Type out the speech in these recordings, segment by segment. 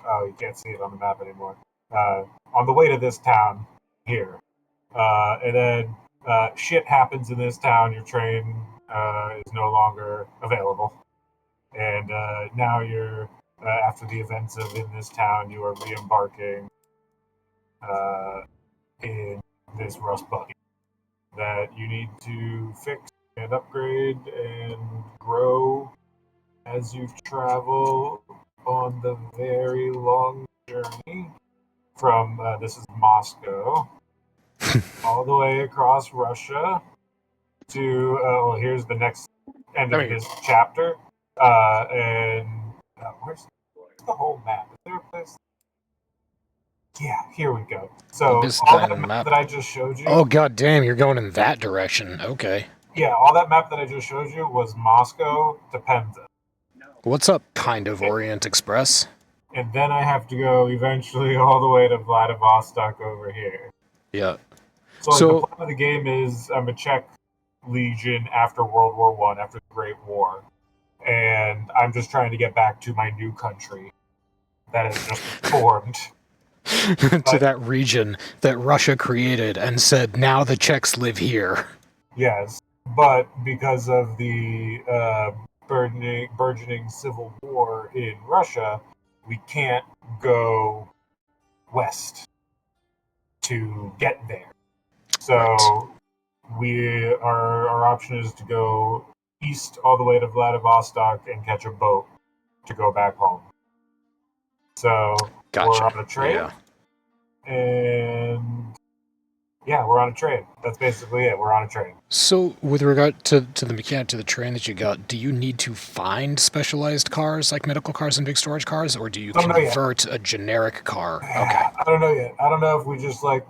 oh, you can't see it on the map anymore. On the way to this town here. And then shit happens in this town. Your train is no longer available. And now you're, after the events of in this town, you are re-embarking in this rust buggy that you need to fix and upgrade and grow as you travel on the very long journey from, this is Moscow, all the way across Russia to, well, here's the next end of this chapter. Where's the whole map? Is there a place? Yeah, here we go. So all that map that I just showed you. Oh, god damn, you're going in that direction. Okay. Yeah, all that map that I just showed you was Moscow to Penza. What's up, kind of Orient Express? And then I have to go eventually all the way to Vladivostok over here. Yeah. So the plan of the game is I'm a Czech legion after World War I, after the Great War. And I'm just trying to get back to my new country that has just formed. To that region that Russia created and said, now the Czechs live here. Yes, but because of the burgeoning civil war in Russia, we can't go west to get there. So our option is to go east all the way to Vladivostok and catch a boat to go back home. So we're on a train, and yeah, we're on a train. That's basically it. We're on a train. So, with regard to the mechanic to the train that you got, do you need to find specialized cars, like medical cars and big storage cars, or do you convert a generic car? Okay. I don't know yet. I don't know if we just let's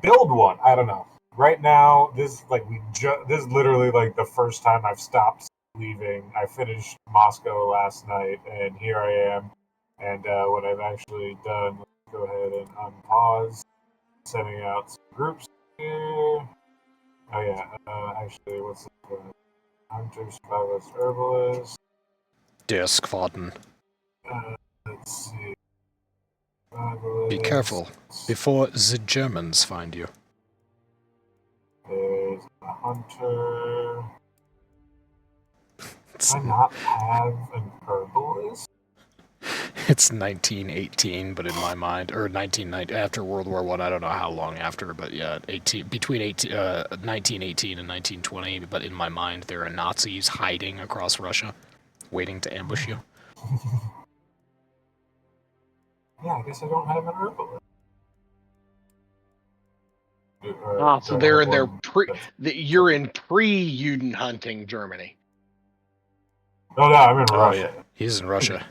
build one. I don't know. Right now, this is literally like the first time I've stopped leaving. I finished Moscow last night, and here I am. And what I've actually done, let's go ahead and unpause, sending out some groups here. Oh yeah, actually, what's this one? Hunter, Survivalist, Herbalist. Disc Faden. Let's see. Survivalist. Be careful, before the Germans find you. There's a Hunter. Do I not have an Herbalist? It's 1918, but in my mind, or 1990, after World War I don't know how long after, but yeah, between 1918 and 1920, but in my mind, there are Nazis hiding across Russia, waiting to ambush you. Yeah, I guess I don't have an Herbalist. So they're in their you're in pre-Juden hunting Germany. Oh no, I'm in Russia. Yeah. He's in Russia.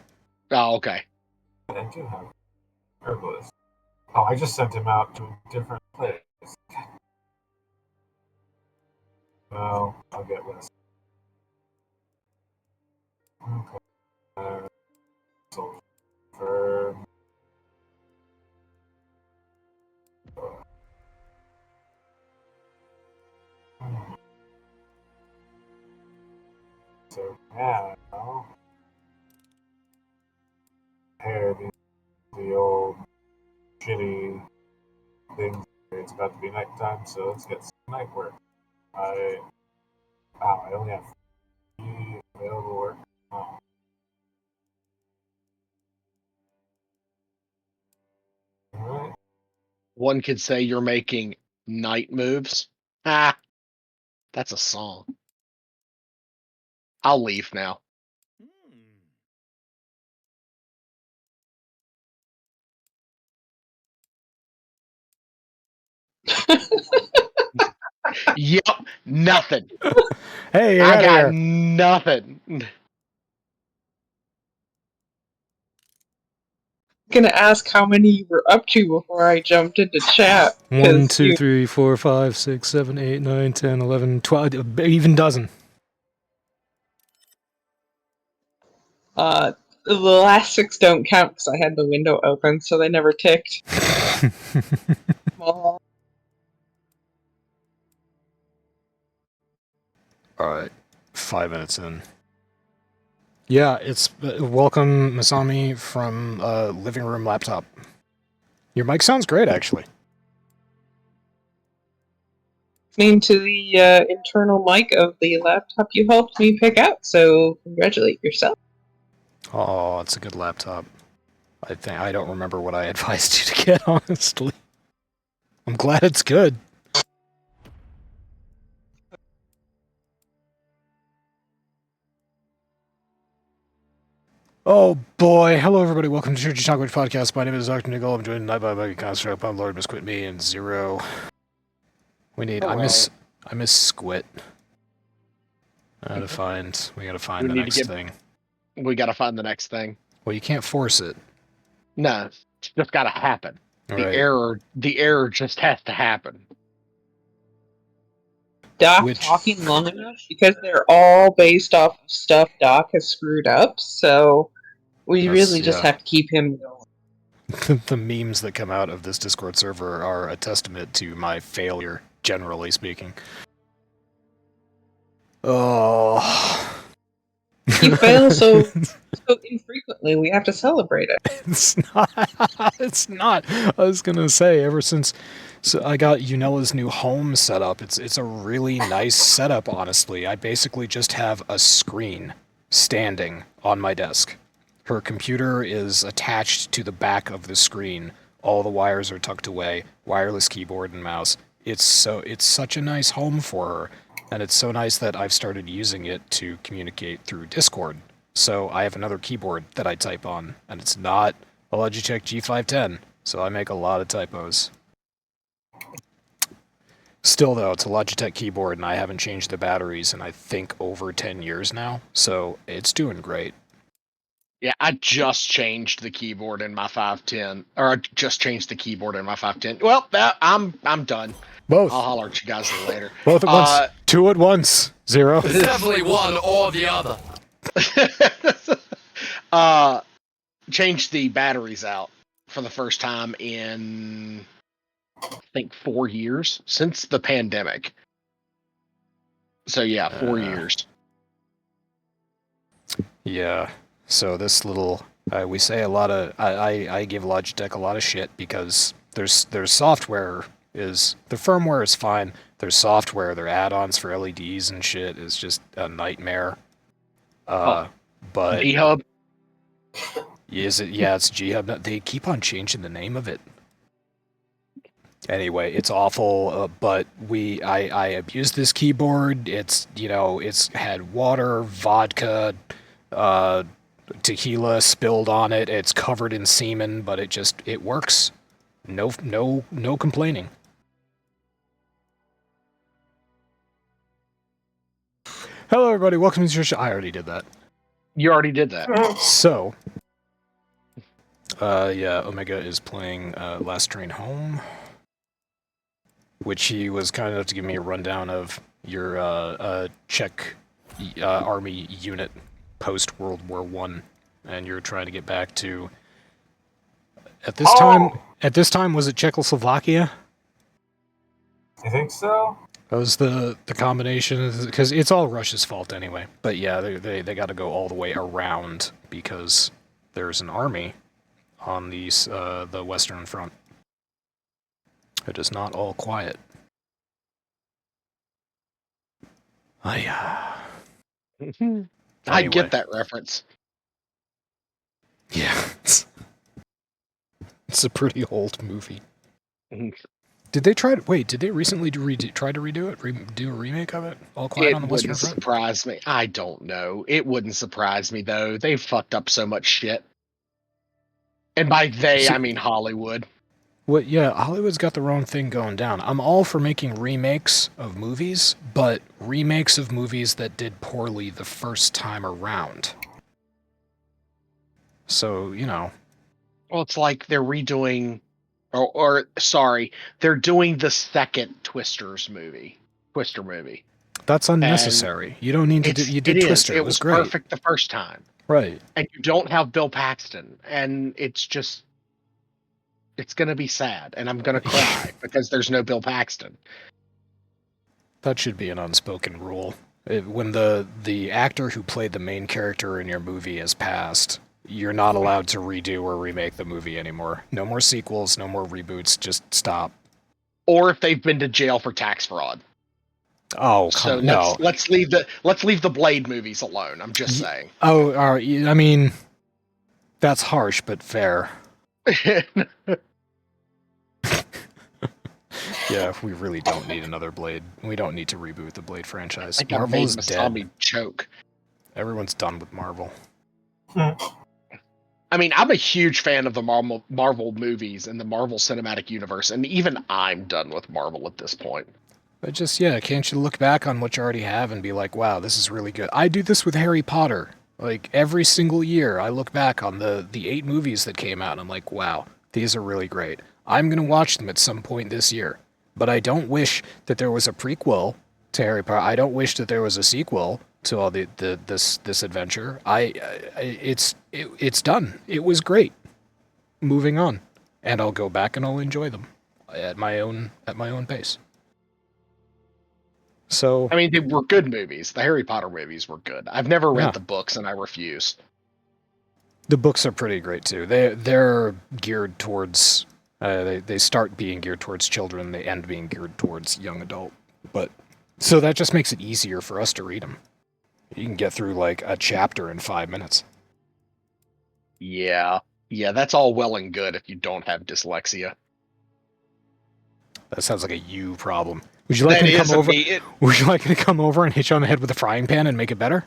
Oh, okay. I do have Herbalist. Oh, I just sent him out to a different place. Well, I'll get less. Okay. Sulfur. So now, compare the old shitty things. It's about to be nighttime, so let's get some night work. I only have 3 available work. Oh. Alright. One could say you're making night moves. Ah, that's a song. I'll leave now. Yep, nothing. Hey, I got nothing. Gonna ask how many you were up to before I jumped into chat. 1, 2, 3, 4, 5, 6, 7, 8, 9, 10, 11, 12, even dozen. The last 6 don't count because I had the window open, so they never ticked. Alright, 5 minutes in. Yeah, it's welcome, Masami, from living room laptop. Your mic sounds great, actually. Listening to the internal mic of the laptop you helped me pick out, so congratulate yourself. Oh, it's a good laptop. I don't remember what I advised you to get, honestly. I'm glad it's good. Oh boy, hello everybody, welcome to Church of Chonkwij podcast. My name is DrNiggle, I'm joined tonight by OmegaConstruct, I'm Lord Misquit Me, and Zero. We need, I miss Squit. We gotta find the next thing. We gotta find the next thing. Well, you can't force it. No, it's just gotta happen. Right. The error just has to happen. Doc talking long enough because they're all based off of stuff Doc has screwed up, so we really just have to keep him going. The memes that come out of this Discord server are a testament to my failure, generally speaking. Oh. You fail so infrequently, we have to celebrate it. It's not. It's not. I was gonna say, ever since I got Unella's new home set up, it's a really nice setup, honestly. I basically just have a screen standing on my desk. Her computer is attached to the back of the screen. All the wires are tucked away, wireless keyboard and mouse. It's such a nice home for her, and it's so nice that I've started using it to communicate through Discord. So I have another keyboard that I type on, and it's not a Logitech G510, so I make a lot of typos. Still though, it's a Logitech keyboard, and I haven't changed the batteries in I think over 10 years now, so it's doing great. Yeah, I just changed the keyboard in my 510, or I just changed the keyboard in my 510. Well, I'm done. Both. I'll holler at you guys later. Both at once. Two at once. Zero. It's definitely one or the other. Changed the batteries out for the first time in I think 4 years since the pandemic. So yeah, 4 years. Yeah. So this little we say a lot of I give Logitech a lot of shit because their software is the firmware is fine. Their software, their add-ons for LEDs and shit is just a nightmare. But G-Hub? Is it? Yeah, it's G-Hub. They keep on changing the name of it. Anyway, it's awful, but I abused this keyboard. It's, it's had water, vodka, tequila spilled on it. It's covered in semen, but it works. No complaining. Hello, everybody. Welcome to Church. I already did that. You already did that. So, yeah, Omega is playing Last Train Home, which he was kind enough to give me a rundown of your Czech army unit post World War I, and you're trying to get back to. At this time, was it Czechoslovakia? I think so. That was the combination, because it's all Russia's fault anyway. But yeah, they got to go all the way around because there's an army on the Western Front. It is not all quiet. I Anyway. get that reference. Yeah, it's a pretty old movie. Mhm. Did they recently try to redo it? Do a remake of it? All Quiet on the Western Front? It wouldn't surprise me. I don't know. It wouldn't surprise me, though. They've fucked up so much shit. And by they, I mean Hollywood. Well, yeah, Hollywood's got the wrong thing going down. I'm all for making remakes of movies, but remakes of movies that did poorly the first time around. So, Well, it's like they're redoing, they're doing the second Twister movie. That's unnecessary. You don't need to you did Twister. It was was great. perfect the first time. Right. And you don't have Bill Paxton. And it's going to be sad. And I'm going to cry because there's no Bill Paxton. That should be an unspoken rule. When the actor who played the main character in your movie has passed, you're not allowed to redo or remake the movie anymore. No more sequels, no more reboots, just stop. Or if they've been to jail for tax fraud. Oh, So no. let's leave the Blade movies alone. I'm just saying. Oh, I mean, that's harsh but fair. Yeah, we really don't need another Blade. We don't need to reboot the Blade franchise. I think Marvel is Masami dead. choke. Everyone's done with Marvel. I mean, I'm a huge fan of the Marvel movies and the Marvel Cinematic Universe, and even I'm done with Marvel at this point. But just, yeah, can't you look back on what you already have and be like, wow, this is really good. I do this with Harry Potter. Like, every single year, I look back on the 8 movies that came out, and I'm like, wow, these are really great. I'm going to watch them at some point this year. But I don't wish that there was a prequel to Harry Potter. I don't wish that there was a sequel to all this adventure. It's done. It was great. Moving on. And I'll go back and I'll enjoy them at my own pace. So I mean, they were good movies. The Harry Potter movies were good. I've never read Yeah. the books, and I refuse. the books are pretty great too. They're geared towards they start being geared towards children, they end being geared towards young adult. But so that just makes it easier for us to read them. You can get through like a chapter in 5 minutes. Yeah, that's all well and good if you don't have dyslexia. That sounds like a you problem. Would you like That me to is come a over? me- it- Would you like me to come over and hit you on the head with a frying pan and make it better?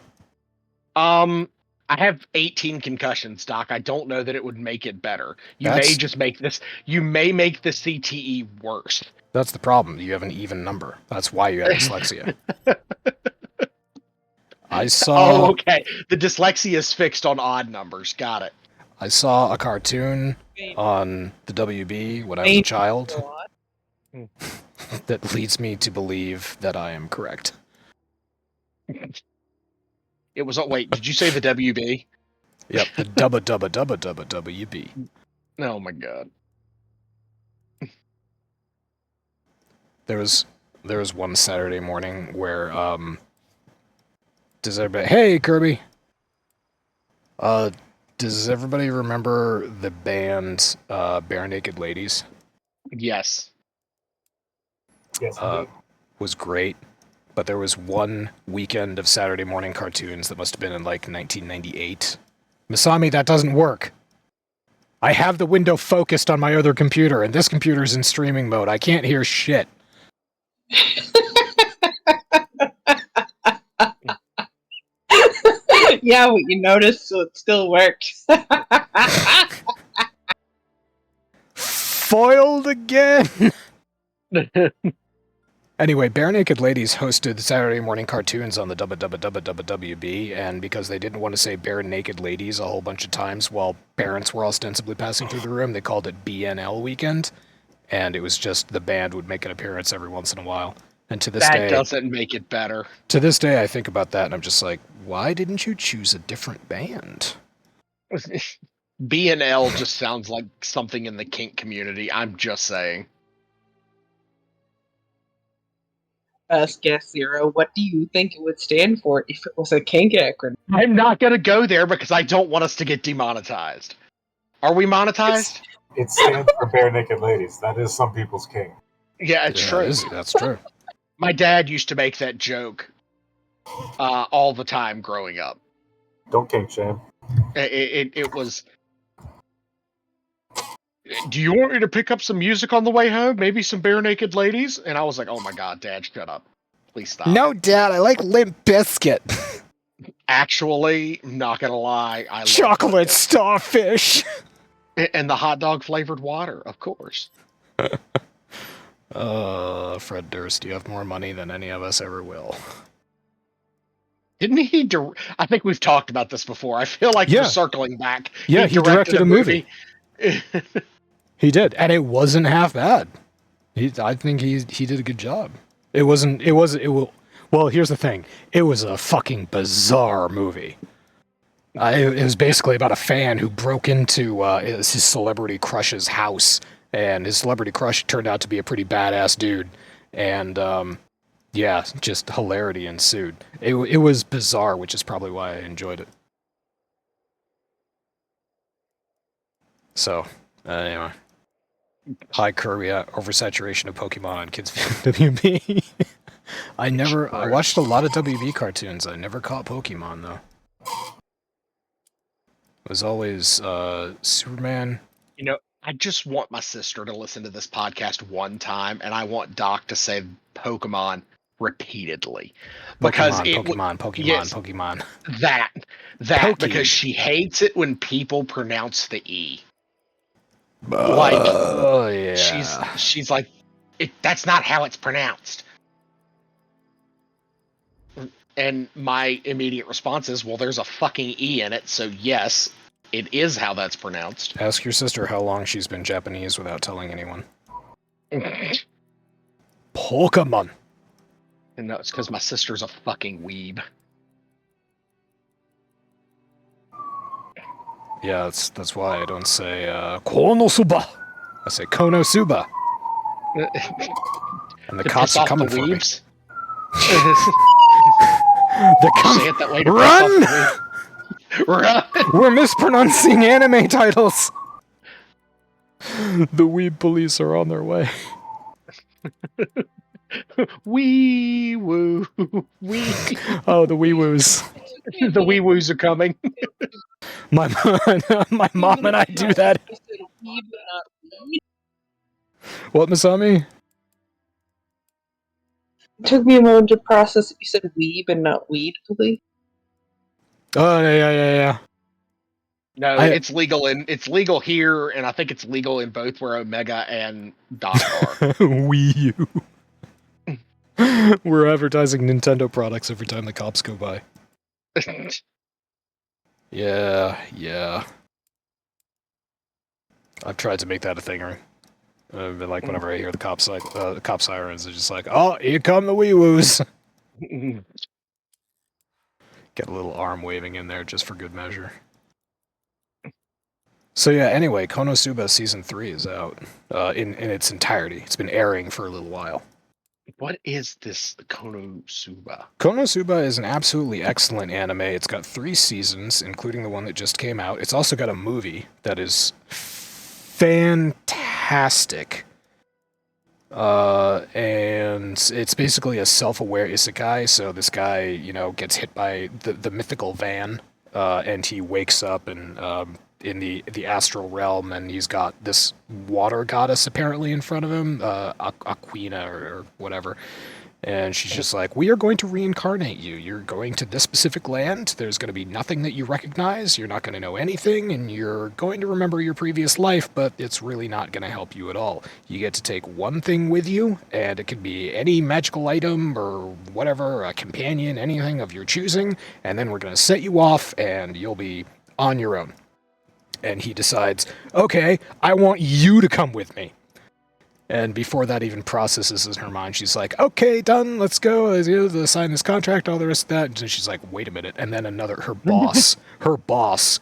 I have 18 concussions, Doc. I don't know that it would make it better. You may That's- just make this. You may make the CTE worse. That's the problem. You have an even number. That's why you have dyslexia. I Oh, saw okay. The dyslexia is fixed on odd numbers. Got it. I saw a cartoon on the WB when I was a child that leads me to believe that I am correct. It was. Oh, wait, did you say the WB? Yep, the WB. Oh my god. There was one Saturday morning where does everybody hey Kirby does everybody remember the band Bare Naked Ladies? Yes. Yes, indeed. Was great, but there was one weekend of Saturday morning cartoons that must have been in like 1998. Masami, that doesn't work. I have the window focused on my other computer, and this computer's in streaming mode. I can't hear shit. Yeah, what you noticed, so it still works. Foiled again! Anyway, Bare Naked Ladies hosted Saturday morning cartoons on the WB, and because they didn't want to say Bare Naked Ladies a whole bunch of times while parents were ostensibly passing through the room, they called it BNL Weekend, and it was just the band would make an appearance every once in a while. And to this day, That doesn't make it better. to this day, I think about that, and I'm just like, why didn't you choose a different band? B&L just sounds like something in the kink community. I'm just saying. Guess Zero, what do you think it would stand for if it was a kink acronym? I'm not going to go there because I don't want us to get demonetized. Are we monetized? It stands for Bare Naked Ladies. That is some people's king. Yeah, it's true. That's true. My dad used to make that joke all the time growing up. Don't kink shame. It was... Do you want me to pick up some music on the way home? Maybe some Bare Naked Ladies? And I was like, oh my god, Dad, shut up. Please stop. No, Dad, I like Limp Bizkit. Actually, not gonna lie, I love Chocolate starfish. and the hot dog flavored water, of course. Fred Durst, you have more money than any of us ever will. Didn't he? I think we've talked about this before. I feel like Yeah. we're circling back. Yeah, he directed a movie. movie. He did, and it wasn't half bad. I think he did a good job. Well, here's the thing. It was a fucking bizarre movie. It was basically about a fan who broke into his celebrity crush's house, and his celebrity crush turned out to be a pretty badass dude. And Yeah, just hilarity ensued. It was bizarre, which is probably why I enjoyed it. So, anyway. Hi, Kirby. Oversaturation of Pokemon on kids' WB. I watched a lot of WB cartoons. I never caught Pokemon, though. It was always Superman. You know, I just want my sister to listen to this podcast one time, and I want Doc to say Pokemon repeatedly. Because Pokemon. That Pokey. because she hates it when people pronounce the E. Oh yeah. She's like, that's not how it's pronounced. And my immediate response is, well, there's a fucking E in it, so yes, it is how that's pronounced. Ask your sister how long she's been Japanese without telling anyone. Pokemon. And no, it's because my sister's a fucking weeb. Yeah, that's why I don't say Konosuba. I say Konosuba. And the cops are coming for me. The cops say it that way to run! Run! We're mispronouncing anime titles. The weeb police are on their way. Wee woo. Wee. Oh, the wee woos. The wee woos are coming. My mom and I do that. What, Masami? It took me a moment to process that you said weeb and not weed, please. Oh yeah. No, it's legal here, and I think it's legal in both where Omega and Doc are. Wii U. We're advertising Nintendo products every time the cops go by. Yeah. I've tried to make that a thing. I've been like, whenever I hear the cop sirens, it's just like, oh, here come the wee-woos. Get a little arm waving in there just for good measure. So yeah, anyway, Konosuba Season 3 is out in its entirety. It's been airing for a little while. What is this Konosuba? Konosuba is an absolutely excellent anime. It's got 3 seasons, including the one that just came out. It's also got a movie that is fantastic. And it's basically a self-aware isekai. So this guy, gets hit by the mythical van, and he wakes up and in the astral realm, and he's got this water goddess apparently in front of him, Aquina or whatever. And she's just like, we are going to reincarnate you. You're going to this specific land. There's going to be nothing that you recognize. You're not going to know anything, and you're going to remember your previous life, but it's really not going to help you at all. You get to take one thing with you, and it could be any magical item or whatever, a companion, anything of your choosing, and then we're going to set you off, and you'll be on your own. And he decides, okay, I want you to come with me. And before that even processes in her mind, she's like, okay, done, let's go, sign this contract, all the rest of that. And she's like, wait a minute. And then her boss,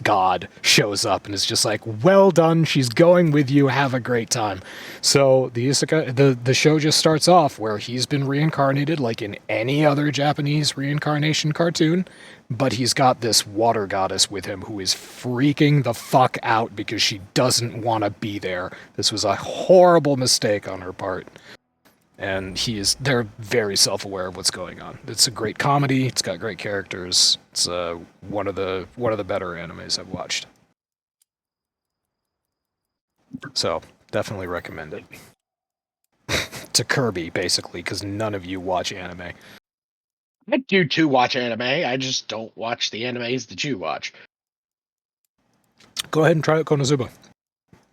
God, shows up and is just like, well done, she's going with you, have a great time. So the show just starts off where he's been reincarnated like in any other Japanese reincarnation cartoon, but he's got this water goddess with him who is freaking the fuck out because she doesn't want to be there. This was a horrible mistake on her part. And they're very self-aware of what's going on. It's a great comedy, it's got great characters. It's one of the better animes I've watched. So, definitely recommend it. To Kirby, basically, because none of you watch anime. I do too watch anime. I just don't watch the animes that you watch. Go ahead and try out Konosuba.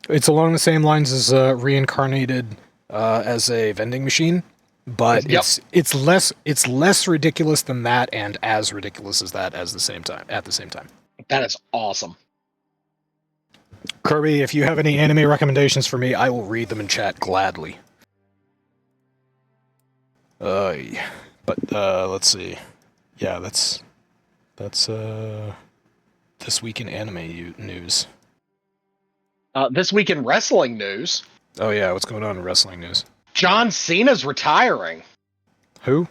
It's along the same lines as reincarnated as a vending machine, but Yep. it's less ridiculous than that, and as ridiculous as that at the same time. That is awesome. Kirby, if you have any anime recommendations for me, I will read them in chat gladly. But let's see. Yeah, that's this week in anime news. This week in wrestling news. Oh yeah, what's going on in wrestling news? John Cena's retiring. Who?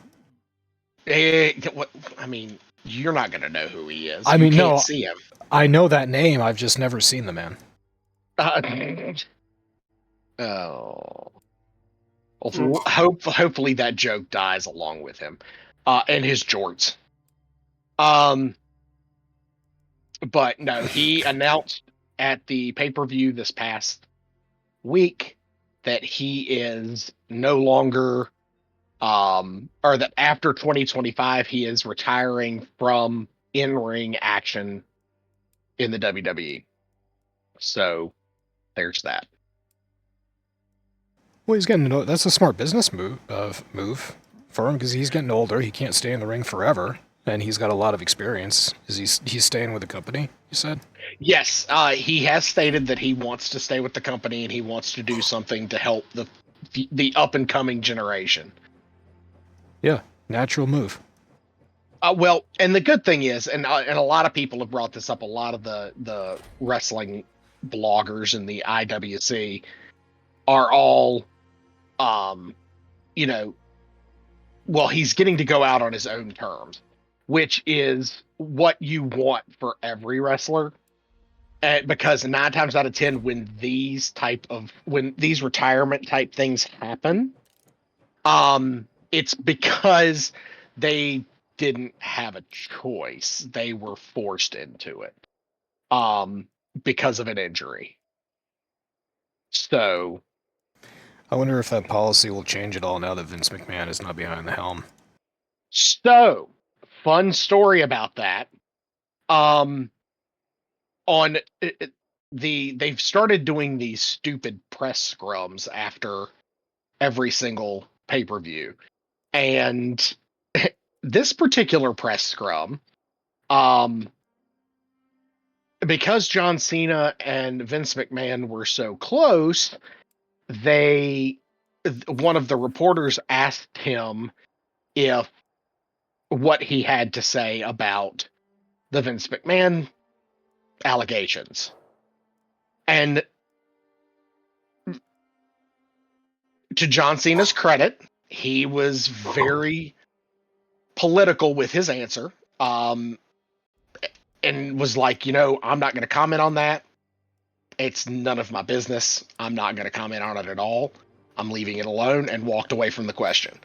I mean, you're not going to know who he is. I mean, you can't no, see him. I know that name. I've just never seen the man. Oh. Well, hopefully that joke dies along with him. And his jorts. But no, he announced at the pay-per-view this past week that he is no longer or that after 2025 he is retiring from in-ring action in the WWE. So there's that. Well, he's getting that's a smart business move for him because he's getting older. He can't stay in the ring forever, and he's got a lot of experience. He's staying with the company? You said. Yes, he has stated that he wants to stay with the company and he wants to do something to help the up and coming generation. Yeah, natural move. Well, and the good thing is, and a lot of people have brought this up. A lot of the wrestling bloggers in the IWC are all, you know, well, he's getting to go out on his own terms, which is what you want for every wrestler. Because 9 times out of 10, when these retirement type things happen, it's because they didn't have a choice. They were forced into it, because of an injury. So, I wonder if that policy will change at all now that Vince McMahon is not behind the helm. So, fun story about that. They've started doing these stupid press scrums after every single pay-per-view. And this particular press scrum, because John Cena and Vince McMahon were so close, one of the reporters asked him if what he had to say about the Vince McMahon allegations. And to John Cena's credit, he was very political with his answer, and was like, I'm not going to comment on that. It's none of my business. I'm not going to comment on it at all. I'm leaving it alone, and walked away from the question.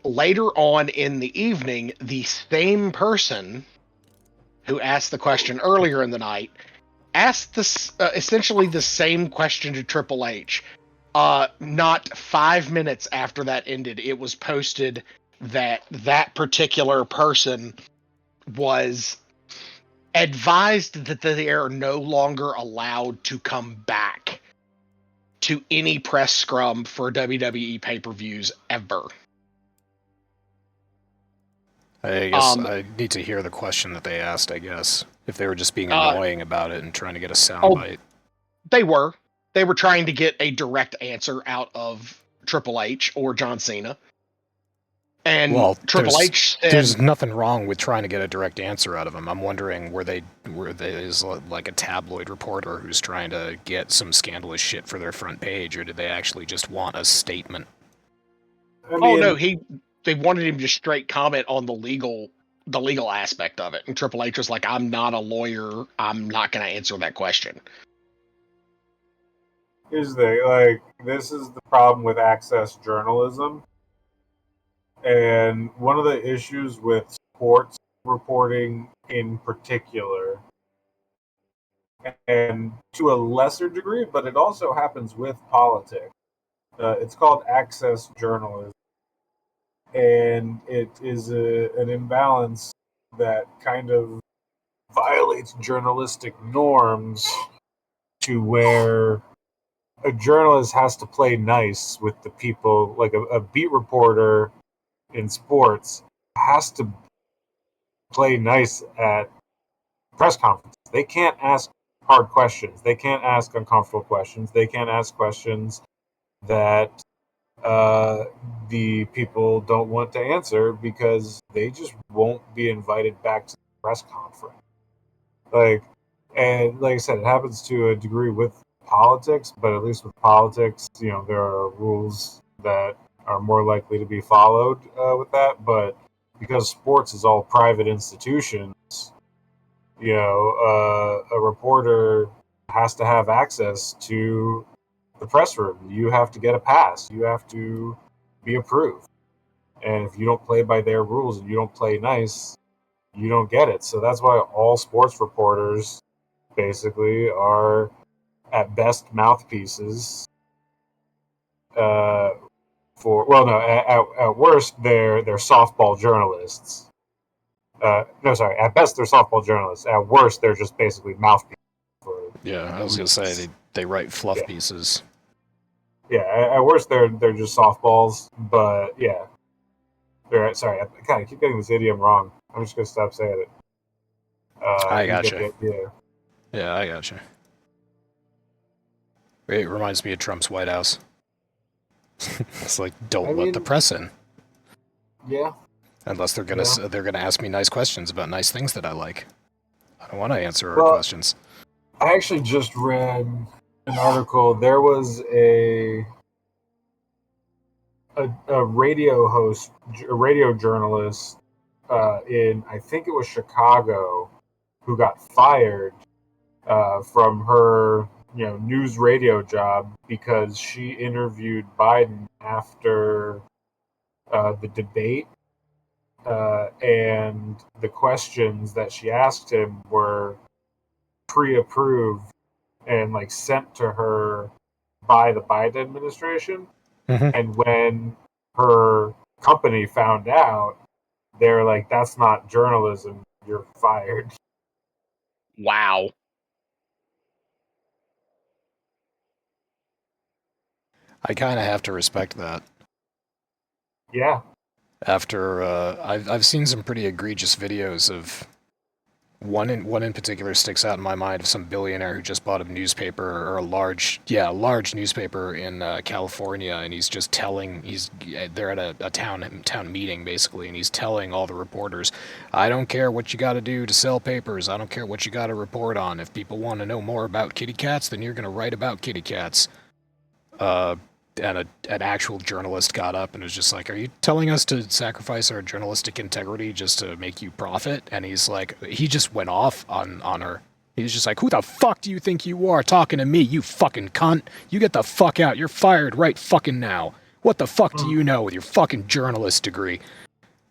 Later on in the evening, the same person who asked the question earlier in the night asked essentially the same question to Triple H. Not 5 minutes after that ended, it was posted that particular person was advised that they are no longer allowed to come back to any press scrum for WWE pay-per-views ever. I guess I need to hear the question that they asked, I guess. If they were just being annoying about it and trying to get a soundbite. They were trying to get a direct answer out of Triple H or John Cena. And Triple H said, there's nothing wrong with trying to get a direct answer out of him. I'm wondering were they is like a tabloid reporter who's trying to get some scandalous shit for their front page, or did they actually just want a statement? No, they wanted him to straight comment on the legal aspect of it. And Triple H was like, I'm not a lawyer. I'm not going to answer that question. This is the problem with access journalism. And one of the issues with sports reporting in particular, and to a lesser degree, but it also happens with politics, it's called access journalism. And it is an imbalance that kind of violates journalistic norms, to where a journalist has to play nice with the people, like a beat reporter in sports has to play nice at press conferences. They can't ask hard questions. They can't ask uncomfortable questions. They can't ask questions that the people don't want to answer, because they just won't be invited back to the press conference. And like I said, it happens to a degree with politics, but at least with politics, there are rules that are more likely to be followed with that. But because sports is all private institutions, a reporter has to have access to the press room. You have to get a pass. You have to be approved. And if you don't play by their rules and you don't play nice, you don't get it. So that's why all sports reporters basically are at best mouthpieces at worst they're softball journalists. At best they're softball journalists. At worst they're just basically mouthpieces. Yeah, I was gonna say they write fluff pieces. Yeah, at worst they're just softballs, but yeah. Sorry, I kind of keep getting this idiom wrong. I'm just gonna stop saying it. I gotcha. You get the idea. Yeah, I gotcha. It reminds me of Trump's White House. It's like, don't let the press in. Yeah. Unless they're gonna ask me nice questions about nice things that I like. I don't want to answer our questions. I actually just read an article. There was a radio host, a radio journalist in, I think it was Chicago, who got fired from her news radio job because she interviewed Biden after the debate, and the questions that she asked him were pre-approved and sent to her by the Biden administration. Mm-hmm. And when her company found out, they're like, "That's not journalism. You're fired." Wow. I kind of have to respect that. Yeah. After I've seen some pretty egregious videos of one in particular sticks out in my mind of some billionaire who just bought a newspaper, or a large newspaper in California, and he's just they're at a town meeting basically, and he's telling all the reporters, I don't care what you got to do to sell papers, I don't care what you got to report on. If people want to know more about kitty cats, then you're going to write about kitty cats. And an actual journalist got up and was just like, are you telling us to sacrifice our journalistic integrity just to make you profit? And he's like, he just went off on her. He's just like, who the fuck do you think you are talking to me, you fucking cunt? You get the fuck out. You're fired right fucking now. What the fuck do you know with your fucking journalist degree?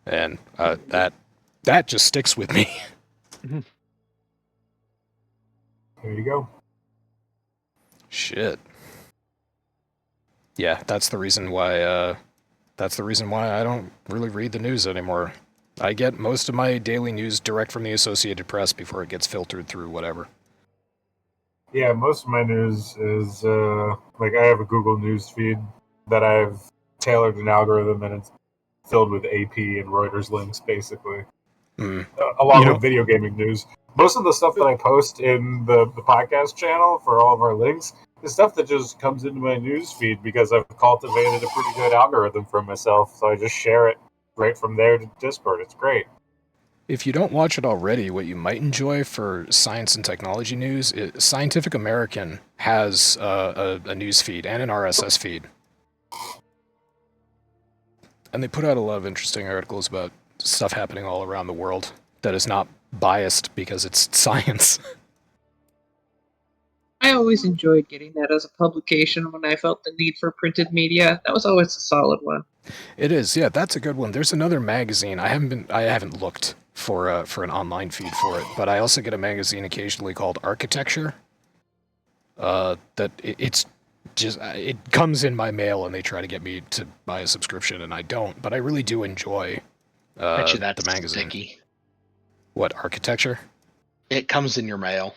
And that just sticks with me. There you go. Shit. Yeah, that's the reason why I don't really read the news anymore. I get most of my daily news direct from the Associated Press before it gets filtered through whatever. Yeah, most of my news is I have a Google News feed that I've tailored an algorithm, and it's filled with AP and Reuters links basically, along with video gaming news. Most of the stuff that I post in the podcast channel for all of our links is stuff that just comes into my news feed because I've cultivated a pretty good algorithm for myself. So I just share it right from there to Discord. It's great. If you don't watch it already, what you might enjoy for science and technology news, Scientific American has a news feed and an RSS feed. And they put out a lot of interesting articles about stuff happening all around the world that is not biased because it's science. I always enjoyed getting that as a publication when I felt the need for printed media. That was always a solid one. It is, yeah, that's a good one. There's another magazine. I haven't looked for an online feed for it, but I also get a magazine occasionally called Architecture. It comes in my mail and they try to get me to buy a subscription, and I don't. But I really do enjoy Bet you that's the magazine. sticky. What, Architecture? It comes in your mail.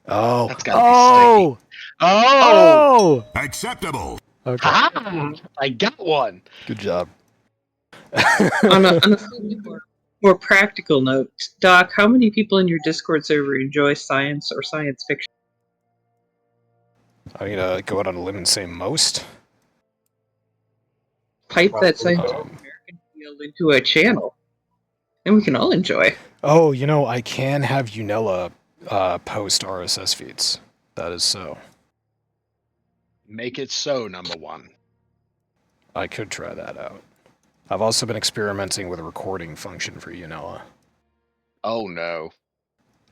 Oh, that's gotta be sticky. Oh, acceptable. Okay. I got one. Good job. on a slightly more practical note, Doc, how many people in your Discord server enjoy science or science fiction? I'm gonna go out on a limb and say most. Pipe that Scientific American field into a channel, and we can all enjoy. Oh, I can have Unella post RSS feeds. That is so. Make it so, number one. I could try that out. I've also been experimenting with a recording function for Unella. Oh no.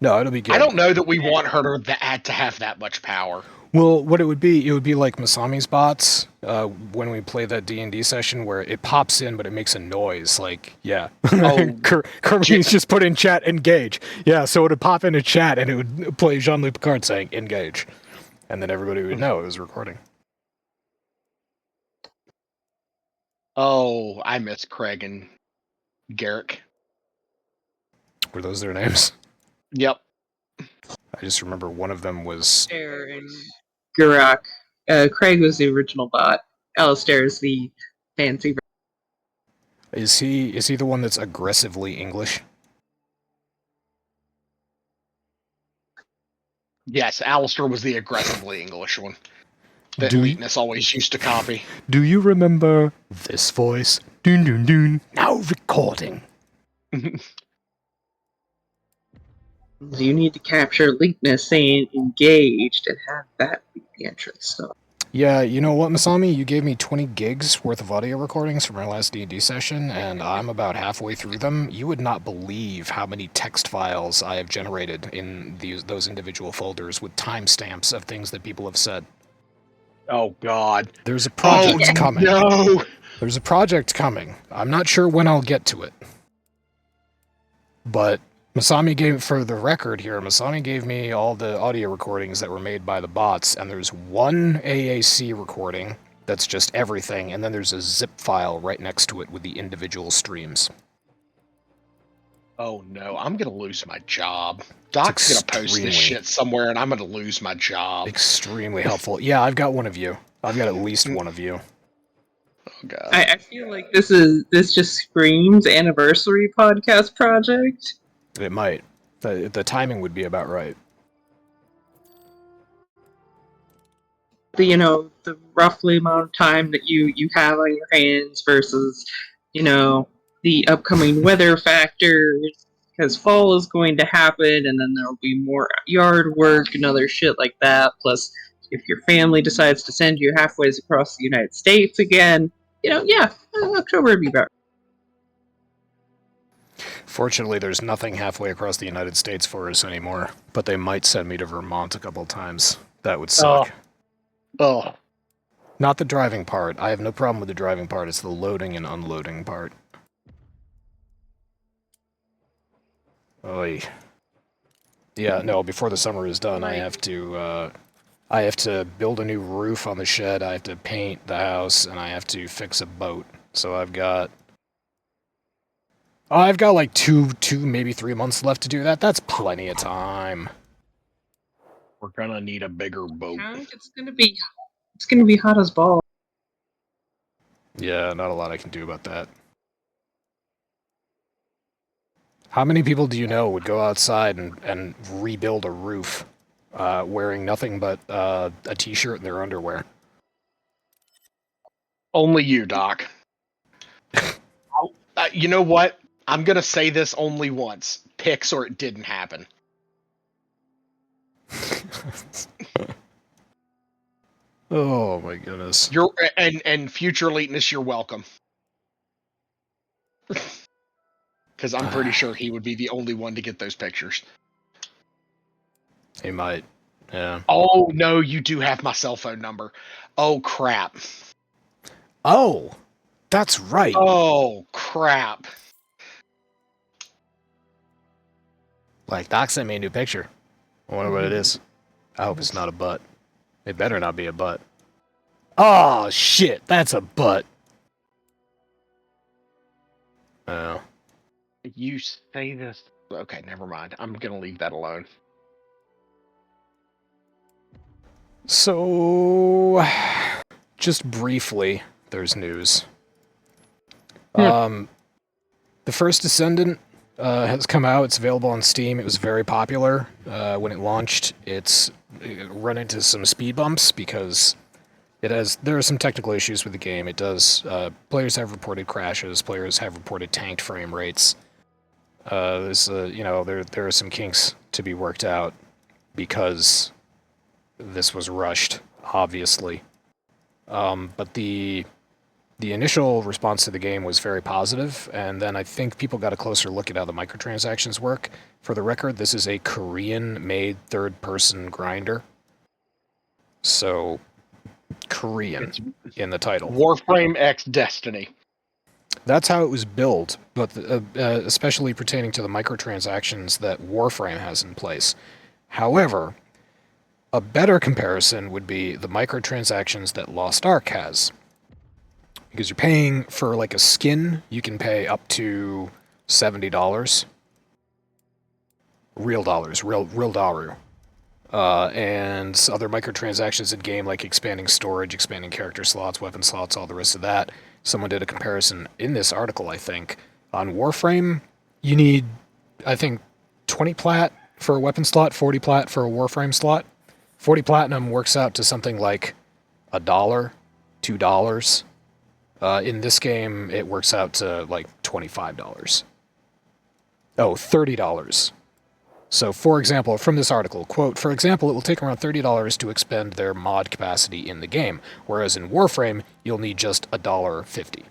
No, it'll be good. I don't know that we want her to have that much power. Well, what it would be like Masami's bots when we play that D&D session where it pops in, but it makes a noise. Like, yeah. Oh, Kermit's just put in chat, engage. Yeah, so it would pop into chat and it would play Jean-Luc Picard saying, engage. And then everybody would know it was recording. Oh, I miss Craig and Garrick. Were those their names? Yep. I just remember one of them was... Alistair and Garak. Craig was the original bot. Alistair is the fancy. Is he the one that's aggressively English? Yes, Alistair was the aggressively English one that Leetness always used to copy. Do you remember this voice? Dun dun dun. Now recording. You need to capture Leakness saying engaged and have that be the entrance. So. Yeah, you know what, Masami? You gave me 20 gigs worth of audio recordings from our last D&D session, and I'm about halfway through them. You would not believe how many text files I have generated in those individual folders with timestamps of things that people have said. Oh, God. There's a project coming. No! There's a project coming. I'm not sure when I'll get to it. But Masami gave, for the record here, Masami gave me all the audio recordings that were made by the bots, and there's one AAC recording that's just everything, and then there's a zip file right next to it with the individual streams. Oh no, I'm gonna lose my job. Doc's gonna post this shit somewhere, and I'm gonna lose my job. Extremely helpful. Yeah, I've got one of you. I've got at least one of you. Oh god. I feel like this just screams anniversary podcast project. It might. The timing would be about right. The roughly amount of time that you have on your hands versus, the upcoming weather factors, because fall is going to happen, and then there'll be more yard work and other shit like that. Plus, if your family decides to send you halfway across the United States again, October would be better. Fortunately, there's nothing halfway across the United States for us anymore, but they might send me to Vermont a couple times. That would suck. Oh. Not the driving part. I have no problem with the driving part. It's the loading and unloading part. Oy. Yeah, no, before the summer is done, I have to build a new roof on the shed, I have to paint the house, and I have to fix a boat. So I've got like two, maybe 3 months left to do that. That's plenty of time. We're gonna need a bigger boat. It's gonna be hot as balls. Yeah, not a lot I can do about that. How many people do you know would go outside and rebuild a roof wearing nothing but a t-shirt and their underwear? Only you, Doc. You know what? I'm gonna say this only once. Pics or it didn't happen. Oh my goodness. And future Leetness, you're welcome. Because I'm pretty sure he would be the only one to get those pictures. He might. Yeah. Oh, no, you do have my cell phone number. Oh, crap. Oh, that's right. Oh, crap. Like, Doc sent me a new picture. I wonder what it is. I hope it's not a butt. It better not be a butt. Oh, shit, that's a butt. Oh. You say this. Okay, never mind. I'm going to leave that alone. So, just briefly, there's news. The First Descendant has come out. It's available on Steam. It was very popular when it launched. It's run into some speed bumps because there are some technical issues with the game. It does. Players have reported crashes. Players have reported tanked frame rates. There are some kinks to be worked out because this was rushed, obviously. But the the initial response to the game was very positive, and then I think people got a closer look at how the microtransactions work. For the record, this is a Korean-made third-person grinder. So, Korean in the title. Warframe X Destiny. That's how it was billed, but especially pertaining to the microtransactions that Warframe has in place. However, a better comparison would be the microtransactions that Lost Ark has. Because you're paying for like a skin, you can pay up to $70. Real dollars, real daru. And other microtransactions in game like expanding storage, expanding character slots, weapon slots, all the rest of that. Someone did a comparison in this article, I think. On Warframe, you need, I think, 20 plat for a weapon slot, 40 plat for a Warframe slot. 40 platinum works out to something like $1, $2. In this game, it works out to like $25. Oh, $30. So, for example, from this article, quote, for example, it will take around $30 to expend their mod capacity in the game, whereas in Warframe, you'll need just $1.50.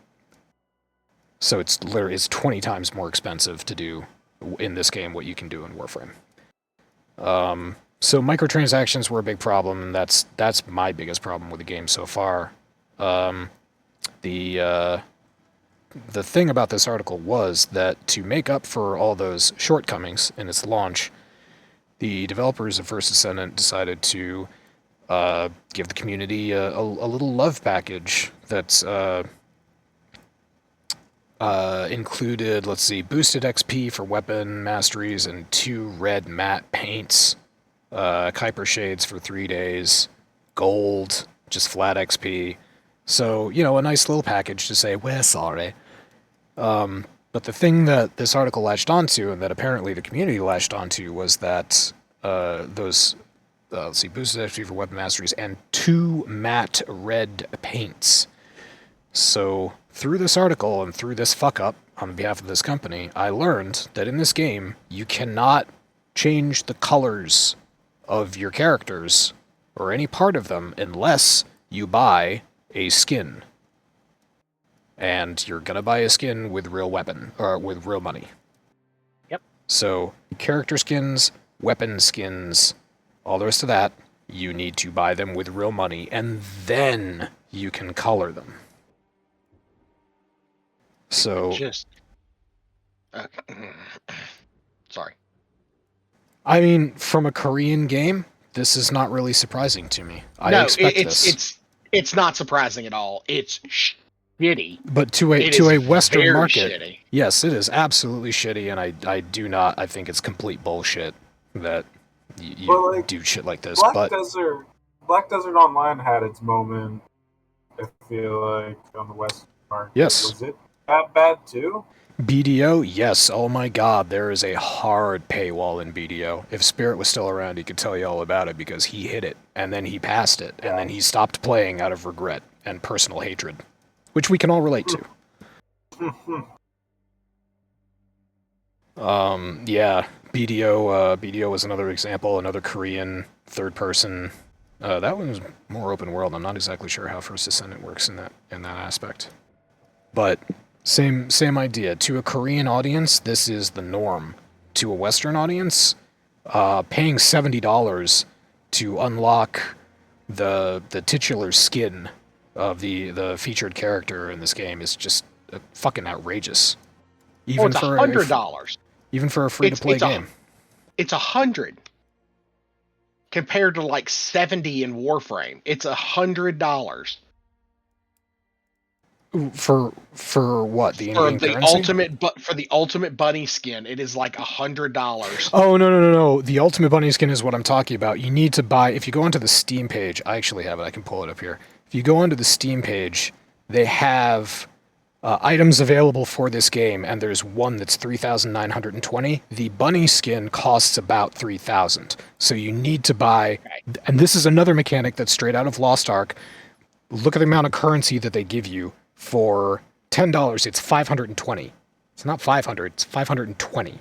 So it's 20 times more expensive to do in this game what you can do in Warframe. So microtransactions were a big problem, and that's my biggest problem with the game so far. The thing about this article was that to make up for all those shortcomings in its launch, the developers of First Ascendant decided to give the community a little love package that's included, let's see, boosted XP for weapon masteries and 2 red matte paints, Kuiper shades for 3 days, gold, just flat XP. So, you know, a nice little package to say, we're sorry. But the thing that this article latched onto, and that apparently the community latched onto, was that those, let's see, boosted XP for weapon masteries and 2 matte red paints. So, through this article and through this fuck-up on behalf of this company, I learned that in this game, you cannot change the colors of your characters, or any part of them, unless you buy a skin. And you're gonna buy a skin with real weapon, or with real money. Yep. So, character skins, weapon skins, all the rest of that, you need to buy them with real money, and then you can color them. So... Sorry. I mean, from a Korean game, this is not really surprising to me. I expect this. It's not surprising at all. It's shitty. But to a Western very market, shitty. Yes, it is absolutely shitty, and I think it's complete bullshit that you do shit like this. Black Desert Online had its moment, I feel like, on the Western market. Yes. Was it that bad too? BDO, yes. Oh my god, there is a hard paywall in BDO. If Spirit was still around, he could tell you all about it, because he hit it, and then he passed it, and then he stopped playing out of regret and personal hatred, which we can all relate to. Yeah, BDO was another example, another Korean third person. That one was more open world. I'm not exactly sure how First Ascendant works in that aspect. But same idea. To a Korean audience, this is the norm. To a Western audience, paying $70 to unlock the titular skin of the featured character in this game is just fucking outrageous. Even it's for $100. Even for a free-to-play game. It's $100 compared to like $70 in Warframe. It's $100. For what? The in-game currency? For the ultimate bunny skin, it is like $100. Oh, no. The ultimate bunny skin is what I'm talking about. You need to buy, if you go onto the Steam page, I actually have it, I can pull it up here. If you go onto the Steam page, they have items available for this game, and there's one that's 3,920. The bunny skin costs about 3,000. So you need to buy, and this is another mechanic that's straight out of Lost Ark. Look at the amount of currency that they give you. For $10, it's 520. It's not 500, it's 520.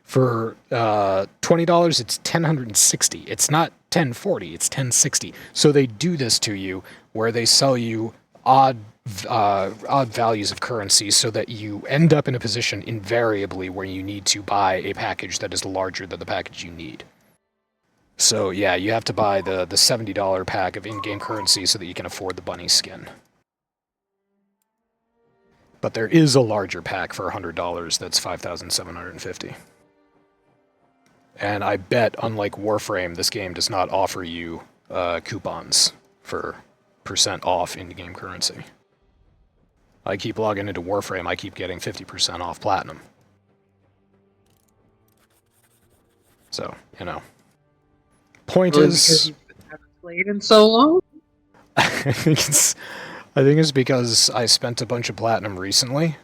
For $20, it's 1,060. It's not 1,040, it's 1,060. So they do this to you, where they sell you odd odd values of currency so that you end up in a position invariably where you need to buy a package that is larger than the package you need. So yeah, you have to buy the $70 pack of in-game currency so that you can afford the bunny skin. But there is a larger pack for $100 that's $5,750. And I bet, unlike Warframe, this game does not offer you coupons for % off in-game currency. I keep logging into Warframe, I keep getting 50% off Platinum. So, you know. Point Really, is... because you haven't played in so long? I think it's because I spent a bunch of Platinum recently.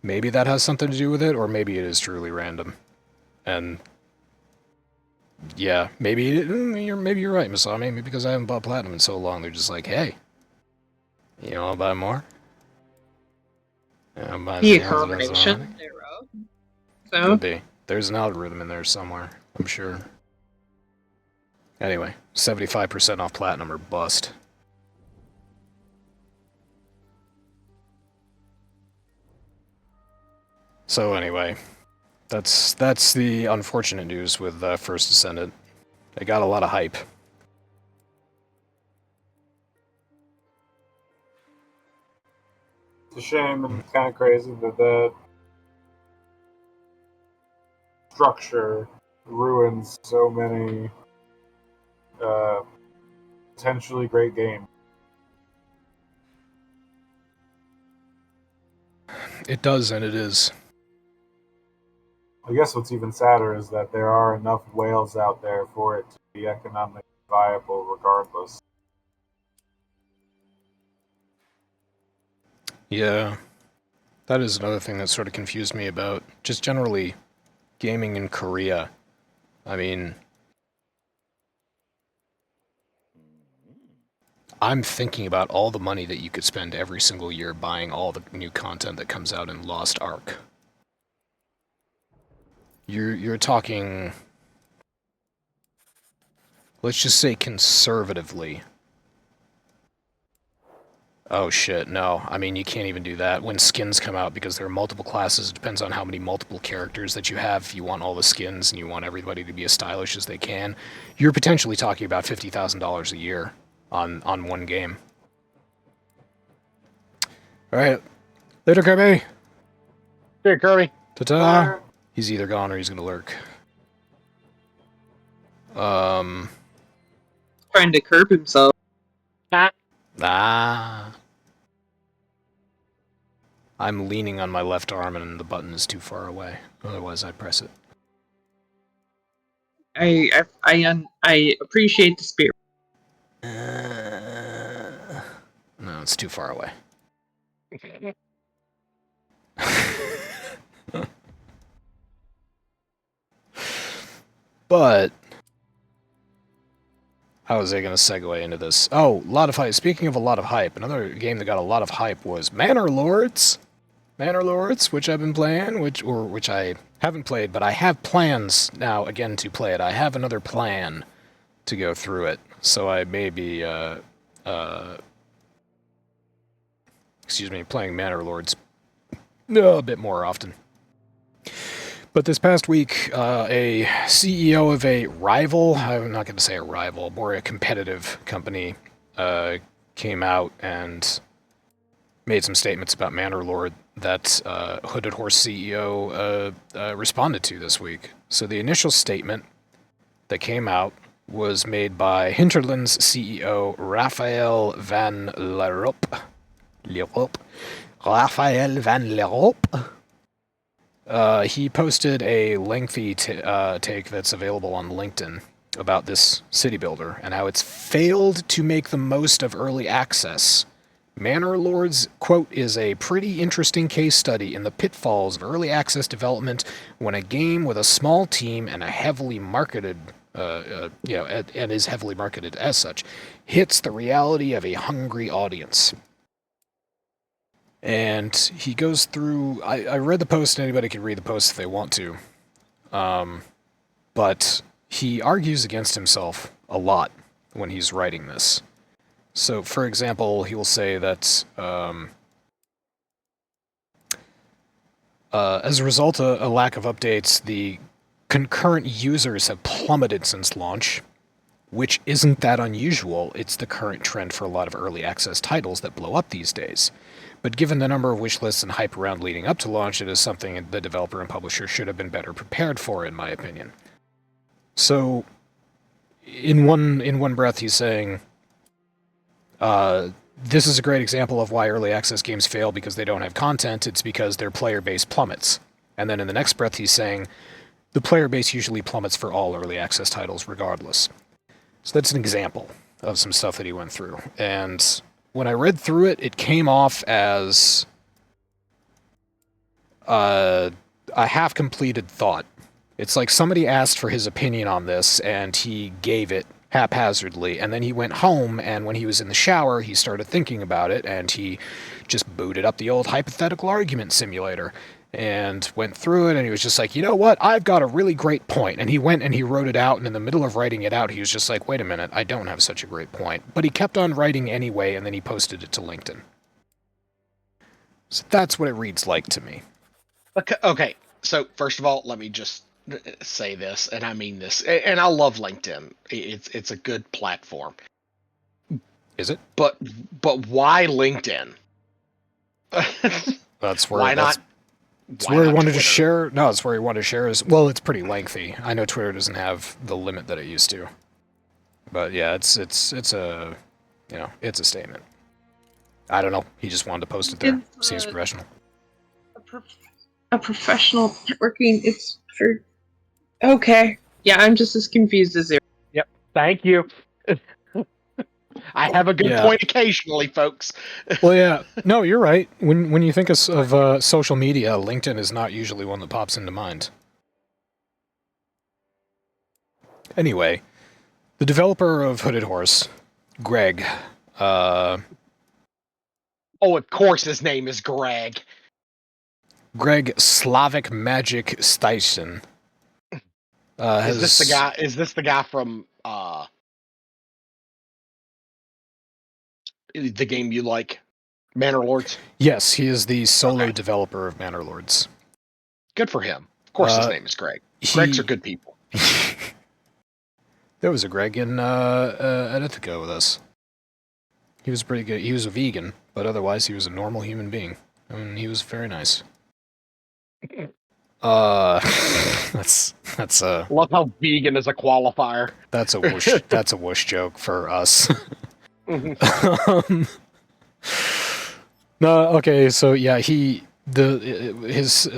Maybe that has something to do with it, or maybe it is truly random. And... yeah, maybe you're right, Masami. Maybe because I haven't bought Platinum in so long, they're just like, hey, you want to buy more? The combination thereof. So, Could be. There's an algorithm in there somewhere, I'm sure. Anyway, 75% off Platinum or bust. So anyway, that's the unfortunate news with First Descendant. They got a lot of hype. It's a shame and kind of crazy that that structure ruins so many potentially great games. It does, and it is. I guess what's even sadder is that there are enough whales out there for it to be economically viable regardless. Yeah. That is another thing that sort of confused me about just generally gaming in Korea. I mean, I'm thinking about all the money that you could spend every single year buying all the new content that comes out in Lost Ark. You're talking, let's just say conservatively. Oh shit, no. I mean, you can't even do that. When skins come out, because there are multiple classes, it depends on how many multiple characters that you have. If you want all the skins and you want everybody to be as stylish as they can, you're potentially talking about $50,000 a year on one game. Alright. Later, Kirby! Here, Kirby. Ta-ta! He's either gone or he's gonna lurk. trying to curb himself. Ah. I'm leaning on my left arm and the button is too far away. Otherwise, I'd press it. I appreciate the spirit. No, it's too far away. But how was I going to segue into this? Oh, a lot of hype. Speaking of a lot of hype, another game that got a lot of hype was Manor Lords. Manor Lords, which I've been playing, which I haven't played, but I have plans now again to play it. I have another plan to go through it, so I may be playing Manor Lords a bit more often. But this past week, a CEO of a rival, I'm not going to say a rival, more a competitive company, came out and made some statements about Manor Lord that Hooded Horse CEO responded to this week. So the initial statement that came out was made by Hinterland's CEO Raphael van Leerop. Raphael van Leerop. He posted a lengthy take that's available on LinkedIn about this city builder and how it's failed to make the most of early access. Manor Lords, quote, is a pretty interesting case study in the pitfalls of early access development when a game with a small team and a heavily marketed, and is heavily marketed as such, hits the reality of a hungry audience. And he goes through... I read the post, and anybody can read the post if they want to. But he argues against himself a lot when he's writing this. So, for example, he will say that As a result of a lack of updates, the concurrent users have plummeted since launch, which isn't that unusual. It's the current trend for a lot of early access titles that blow up these days. But given the number of wish lists and hype around leading up to launch, it is something the developer and publisher should have been better prepared for, in my opinion. So, in one breath, he's saying, this is a great example of why early access games fail because they don't have content. It's because their player base plummets. And then in the next breath, he's saying, the player base usually plummets for all early access titles regardless. So that's an example of some stuff that he went through. And when I read through it, it came off as a half-completed thought. It's like somebody asked for his opinion on this, and he gave it haphazardly, and then he went home, and when he was in the shower, he started thinking about it, and he just booted up the old hypothetical argument simulator, and went through it, and he was just like, you know what, I've got a really great point, and he went and he wrote it out, and in the middle of writing it out, he was just like, wait a minute, I don't have such a great point, but he kept on writing anyway, and then he posted it to LinkedIn. So that's what it reads like to me. Okay, so first of all, let me just say this, and I mean this, and I love LinkedIn. It's a good platform. Is it? But why LinkedIn? That's where why that's, not? It's Why where he not wanted to Twitter? share. No, it's where he wanted to share is, well, it's pretty lengthy. I know Twitter doesn't have the limit that it used to. But yeah, it's a, you know, it's a statement. I don't know. He just wanted to post it there. It's, Seems professional. A professional networking. It's for. Okay. Yeah, I'm just as confused as you. Yep. Thank you. I have a good Yeah. point occasionally, folks. Well, yeah. No, you're right. When you think of social media, LinkedIn is not usually one that pops into mind. Anyway, the developer of Hooded Horse, Greg, Oh, of course his name is Greg. Greg Slavic Magic Styson. Is this the guy? Is this the guy from the game you like, Manor Lords? Yes, he is the solo Okay. developer of Manor Lords. Good for him. Of course, his name is Greg. Gregs are good people. There was a Greg at Ithaca with us. He was pretty good. He was a vegan, but otherwise he was a normal human being. I mean, he was very nice. That's Love how vegan is a qualifier. that's a whoosh joke for us. No, okay, so yeah, his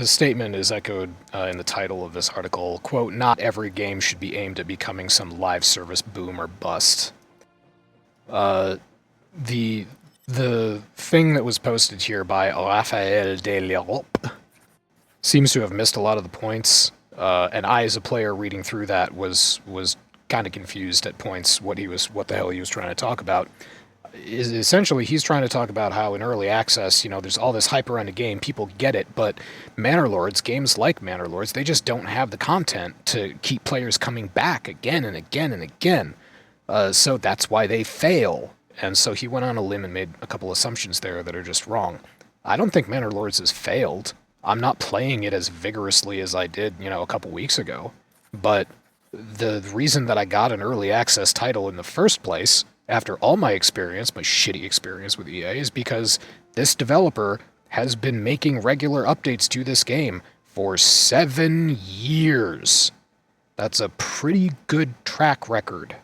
statement is echoed in the title of this article. Quote, not every game should be aimed at becoming some live service boom or bust. The thing that was posted here by Raphael de l'Europe seems to have missed a lot of the points, and I, as a player reading through that, was kind of confused at points what the hell he was trying to talk about. Essentially, he's trying to talk about how in early access, you know, there's all this hype around a game, people get it, but Manor Lords, games like Manor Lords, they just don't have the content to keep players coming back again and again and again. So that's why they fail. And so he went on a limb and made a couple assumptions there that are just wrong. I don't think Manor Lords has failed. I'm not playing it as vigorously as I did, you know, a couple weeks ago. But the reason that I got an early access title in the first place, after all my experience, my shitty experience with EA, is because this developer has been making regular updates to this game for 7 years. That's a pretty good track record.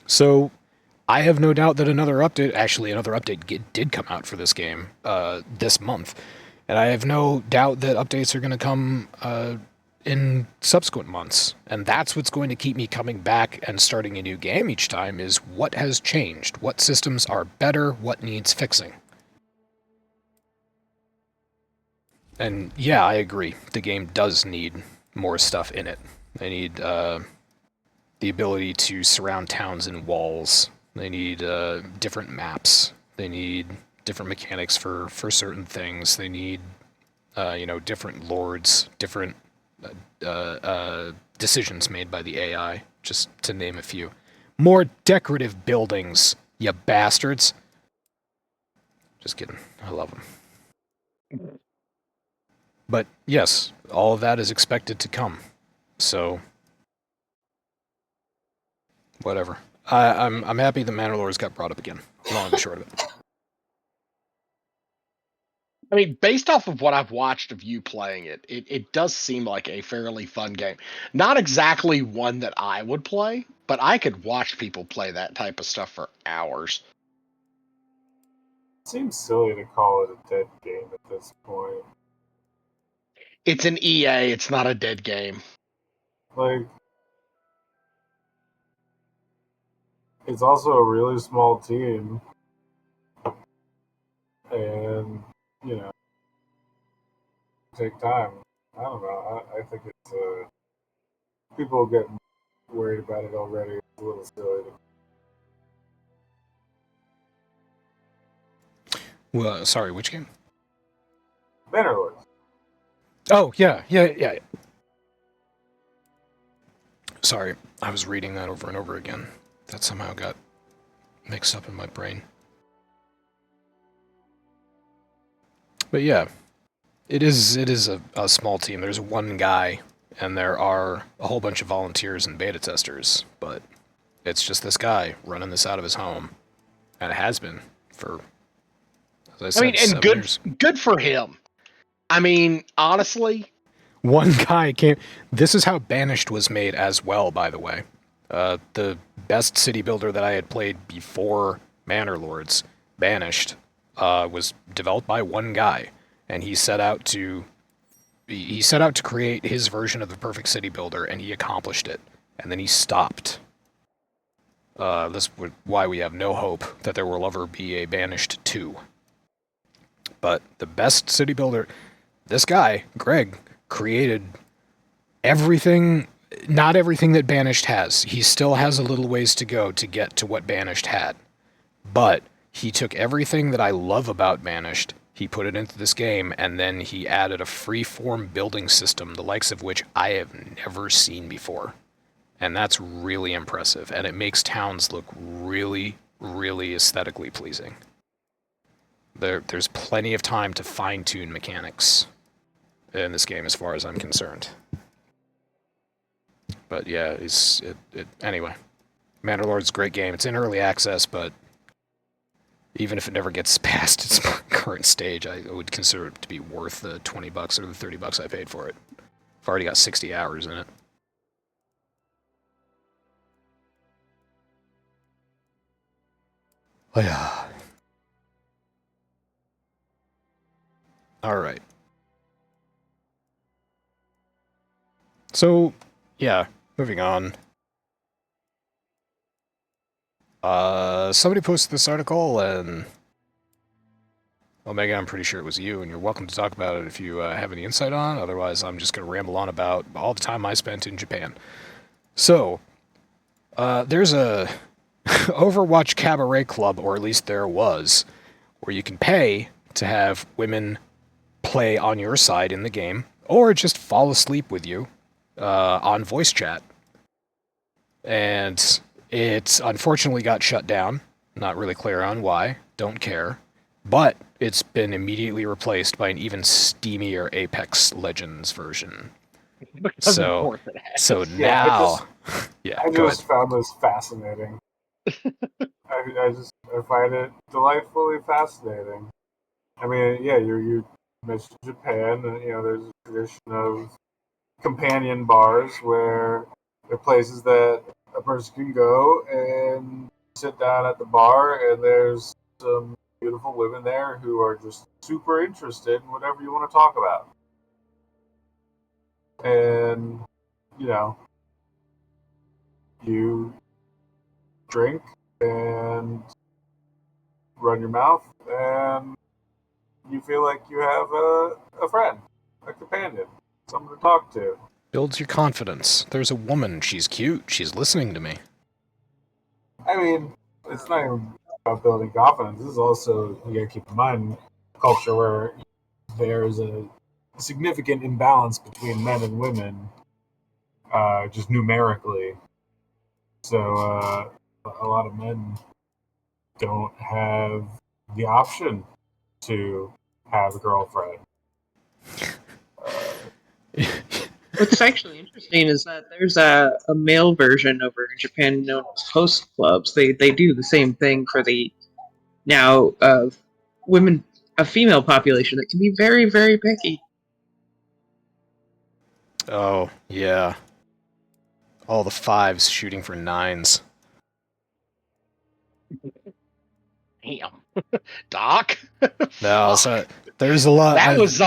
So I have no doubt that another update did come out for this game this month. And I have no doubt that updates are going to come in subsequent months. And that's what's going to keep me coming back and starting a new game each time, is what has changed, what systems are better, what needs fixing. And yeah, I agree. The game does need more stuff in it. They need the ability to surround towns in walls. They need different maps. They need different mechanics for certain things. They need, different lords, different decisions made by the AI, just to name a few. More decorative buildings, you bastards. Just kidding. I love them. But yes, all of that is expected to come. So, whatever. I'm happy the Manor Lords got brought up again. Long and short of it. I mean, based off of what I've watched of you playing it, it does seem like a fairly fun game. Not exactly one that I would play, but I could watch people play that type of stuff for hours. It seems silly to call it a dead game at this point. It's an EA, it's not a dead game. Like, it's also a really small team. And, you know, take time. I don't know. I think it's, people get worried about it already. It's a little silly. Well, sorry, which game? Manor Lords. Oh, yeah. Sorry, I was reading that over and over again. That somehow got mixed up in my brain. But yeah, it is a small team. There's one guy, and there are a whole bunch of volunteers and beta testers, but it's just this guy running this out of his home, and it has been for, as I said, I mean, and 7 years. good for him. I mean, honestly, One guy came. This is how Banished was made as well, by the way. The best city builder that I had played before Manor Lords, Banished, was developed by one guy, and he set out to create his version of the perfect city builder, and he accomplished it. And then he stopped. This is why we have no hope that there will ever be a Banished 2. But the best city builder, this guy, Greg, created everything, not everything that Banished has. He still has a little ways to go to get to what Banished had. But he took everything that I love about Banished, he put it into this game, and then he added a free-form building system, the likes of which I have never seen before. And that's really impressive, and it makes towns look really, really aesthetically pleasing. There's plenty of time to fine-tune mechanics in this game as far as I'm concerned. But yeah, anyway. Manor Lord's a great game. It's in early access, but even if it never gets past its current stage, I would consider it to be worth the $20 or the $30 I paid for it. I've already got 60 hours in it. Oh, yeah. All right. So, yeah, moving on. Somebody posted this article, and Omega, I'm pretty sure it was you, and you're welcome to talk about it if you have any insight on it. Otherwise, I'm just going to ramble on about all the time I spent in Japan. So, there's a Overwatch Cabaret Club, or at least there was, where you can pay to have women play on your side in the game, or just fall asleep with you on voice chat. And it unfortunately got shut down. Not really clear on why. Don't care. But it's been immediately replaced by an even steamier Apex Legends version. So now... I just found this fascinating. I find it delightfully fascinating. I mean, yeah, you mentioned Japan, and there's a tradition of companion bars where they're places that a person can go and sit down at the bar, and there's some beautiful women there who are just super interested in whatever you want to talk about. And, you drink and run your mouth, and you feel like you have a friend, a companion, someone to talk to. Builds your confidence. There's a woman. She's cute. She's listening to me. I mean, it's not even about building confidence. This is also, you gotta keep in mind, culture where there's a significant imbalance between men and women, just numerically. So a lot of men don't have the option to have a girlfriend. What's actually interesting is that there's a male version over in Japan known as host clubs. They do the same thing for the now women, a female population that can be very, very picky. Oh, yeah. All the 5s shooting for 9s. Damn. Doc? No, Fuck. so there's a lot. That was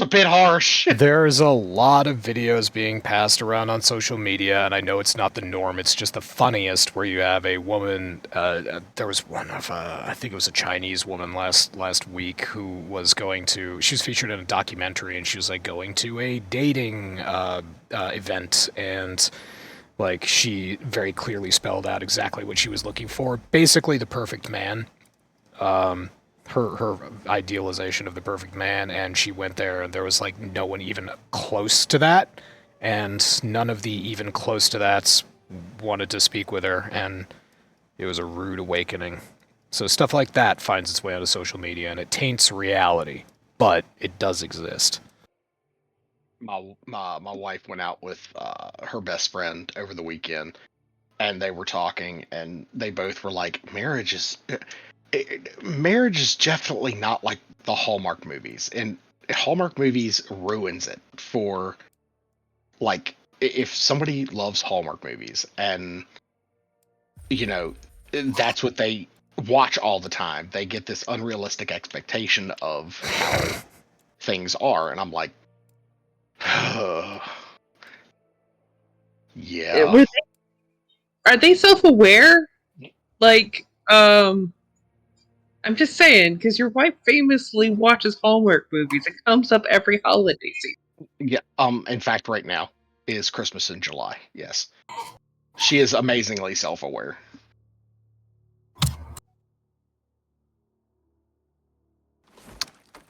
a bit harsh. There's a lot of videos being passed around on social media, and I know it's not the norm. It's just the funniest, where you have a woman. There was one of I think it was a Chinese woman last week who was going to. She was featured in a documentary, and she was like going to a dating event, and like she very clearly spelled out exactly what she was looking for. Basically, the perfect man. Her idealization of the perfect man, and she went there, and there was like no one even close to that, and none of the even close to that's wanted to speak with her, and it was a rude awakening. So stuff like that finds its way onto social media, and it taints reality, but it does exist. My wife went out with her best friend over the weekend, and they were talking, and they both were like, marriage is definitely not like the Hallmark movies, and Hallmark movies ruins it for, like, if somebody loves Hallmark movies and that's what they watch all the time, they get this unrealistic expectation of how things are, and I'm like, yeah. Are they self-aware? Like, I'm just saying, because your wife famously watches Hallmark movies. It comes up every holiday season. Yeah. In fact, right now is Christmas in July. Yes. She is amazingly self-aware.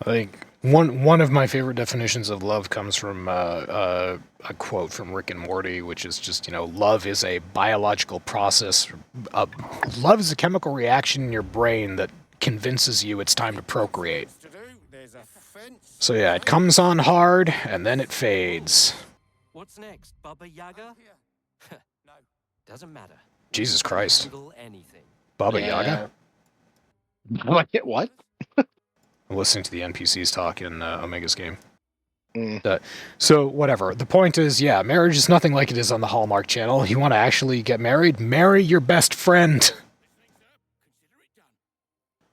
I think one of my favorite definitions of love comes from a quote from Rick and Morty, which is just, love is a biological process. Love is a chemical reaction in your brain that convinces you it's time to procreate. So yeah, it comes on hard, and then it fades. What's next, Baba Yaga? No, doesn't matter. Jesus Christ. Handle anything. Baba Yaga? What? I'm listening to the NPCs talk in Omega's game. Mm. So, whatever. The point is, yeah, marriage is nothing like it is on the Hallmark Channel. You want to actually get married? Marry your best friend.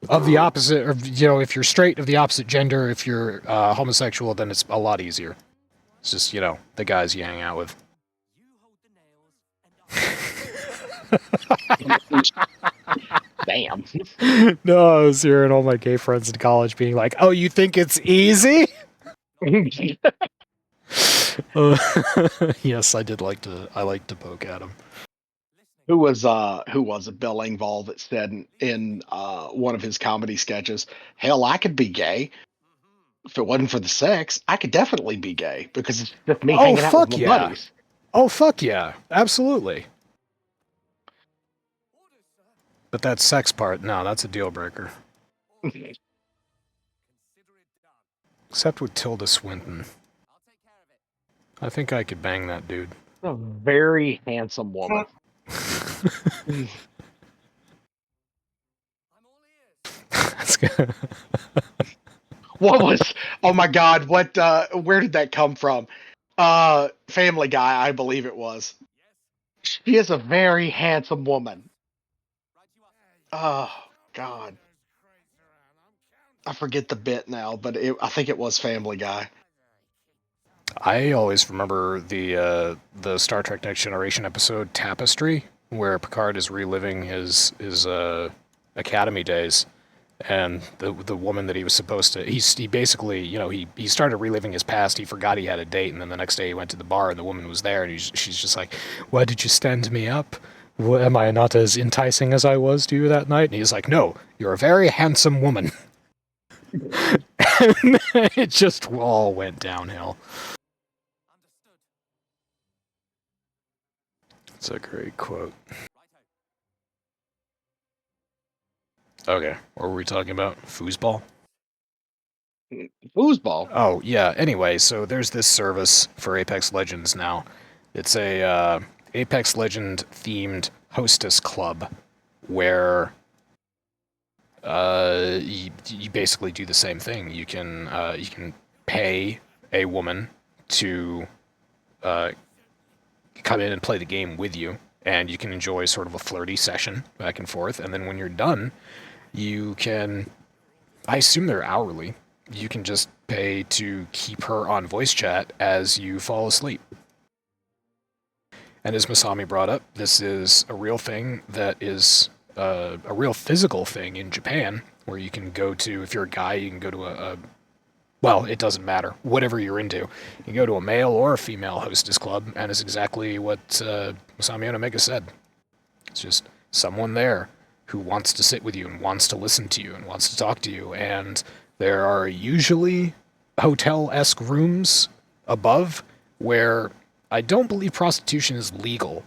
Of the opposite, or, if you're straight, of the opposite gender. If you're homosexual, then it's a lot easier. It's just, the guys you hang out with. Damn. No, I was hearing all my gay friends in college being like, "Oh, you think it's easy?" Yes, I like to poke at him. Who was it? Bill Engvall that said in one of his comedy sketches, "Hell, I could be gay. If it wasn't for the sex, I could definitely be gay because it's just me hanging out with my buddies." Oh, fuck yeah. Absolutely. But that sex part, no, that's a deal breaker. Except with Tilda Swinton. I think I could bang that dude. A very handsome woman. That's good. What was? Oh my God! What? Where did that come from? Family Guy, I believe it was. She is a very handsome woman. Oh God, I forget the bit now, but I think it was Family Guy. I always remember the Star Trek Next Generation episode Tapestry, where Picard is reliving his academy days, and the woman that he was supposed to, he basically, he started reliving his past. He forgot he had a date, and then the next day he went to the bar, and the woman was there, and she's just like, "Why did you stand me up? Am I not as enticing as I was to you that night?" And he's like, "No, you're a very handsome woman." And it just all went downhill. It's a great quote. Okay, what were we talking about? Foosball? Foosball. Oh, yeah. Anyway, so there's this service for Apex Legends now. It's a Apex Legend themed hostess club where you basically do the same thing. You can pay a woman to come in and play the game with you, and you can enjoy sort of a flirty session back and forth. And then when you're done, you can, I assume they're hourly, you can just pay to keep her on voice chat as you fall asleep. And as Masami brought up, this is a real thing that is a real physical thing in Japan, where you can go to, if you're a guy, you can go to well, it doesn't matter, whatever you're into. You can go to a male or a female hostess club, and it's exactly what Masami and Omega said. It's just someone there who wants to sit with you and wants to listen to you and wants to talk to you, and there are usually hotel-esque rooms above where I don't believe prostitution is legal.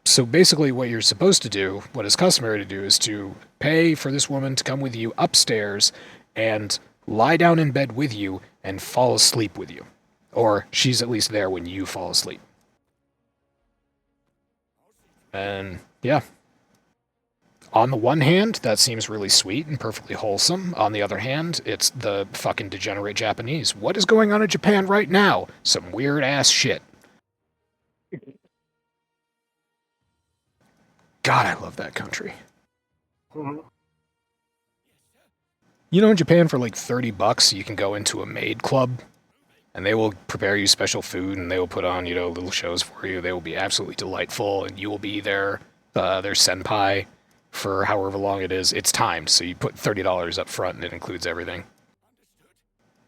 So basically what you're supposed to do, what is customary to do, is to pay for this woman to come with you upstairs and lie down in bed with you and fall asleep with you. Or she's at least there when you fall asleep. And yeah. On the one hand, that seems really sweet and perfectly wholesome. On the other hand, it's the fucking degenerate Japanese. What is going on in Japan right now? Some weird-ass shit. God, I love that country. Mm-hmm. You know, in Japan, for like $30, you can go into a maid club, and they will prepare you special food, and they will put on, you know, little shows for you. They will be absolutely delightful, and you will be their senpai for however long it is. It's timed, so you put $30 up front, and it includes everything.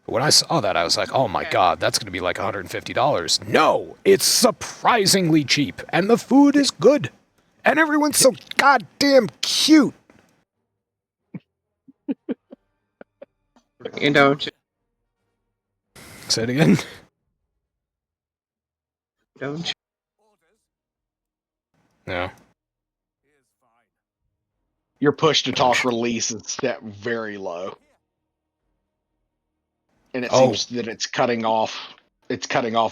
But when I saw that, I was like, oh my god, that's going to be like $150. No! It's surprisingly cheap, and the food is good, and everyone's so goddamn cute! You don't. Say it again? Don't. No. Your push-to-talk release is set very low. And it seems that it's cutting off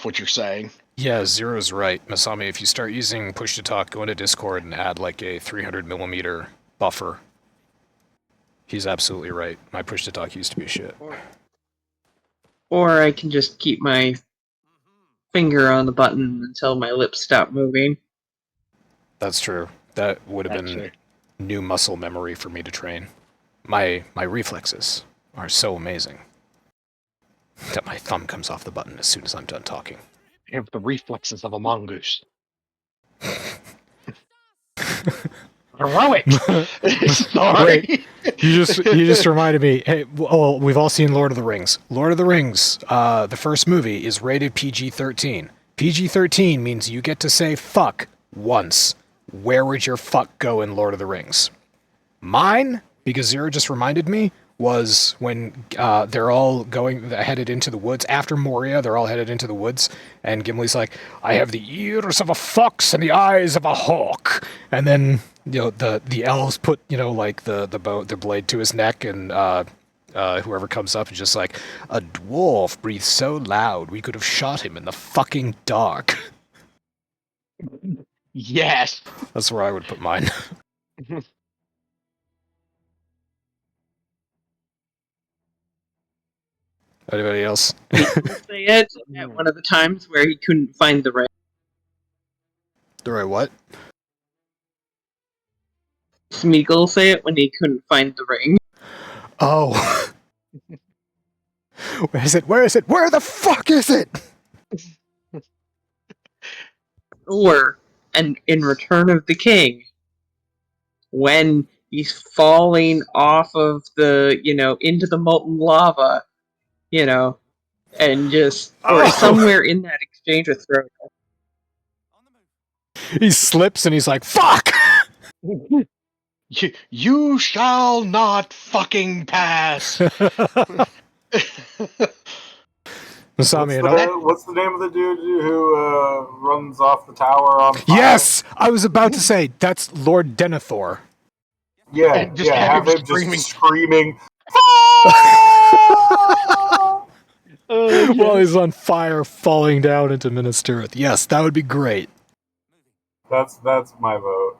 what you're saying. Yeah, Zero's right. Masami, if you start using push-to-talk, go into Discord and add like a 300mm buffer. He's absolutely right. My push-to-talk used to be shit. Or I can just keep my finger on the button until my lips stop moving. That's true. That would have been new muscle memory for me to train. My reflexes are so amazing that my thumb comes off the button as soon as I'm done talking. You have the reflexes of a mongoose. Heroic! Sorry. Wait, you just reminded me. Hey, well, we've all seen Lord of the Rings. Lord of the Rings, the first movie, is rated PG-13. PG-13 means you get to say fuck once. Where would your fuck go in Lord of the Rings? Mine, because Zero just reminded me, was when they're all headed into the woods. After Moria, they're all headed into the woods, and Gimli's like, I have the ears of a fox and the eyes of a hawk. And then, you know, the elves put, you know, like the blade to his neck, and whoever comes up is just like, a dwarf breathes so loud we could have shot him in the fucking dark. Yes! That's where I would put mine. Anybody else? Say it at one of the times where he couldn't find the ring. The right what? Smeagol say it when he couldn't find the ring. Oh. Where is it? Where is it? Where the fuck is it? Or, and in Return of the King, when he's falling off of the, you know, into the molten lava, you know, and just, or somewhere in that exchange with Frodo. He slips and he's like, fuck! You shall not fucking pass! Masami, what's the name of the dude who runs off the tower on fire? Yes! I was about to say, that's Lord Denethor. Yeah, Just have him screaming. just screaming. While he's on fire, falling down into Minas Tirith. Yes, that would be great. That's my vote.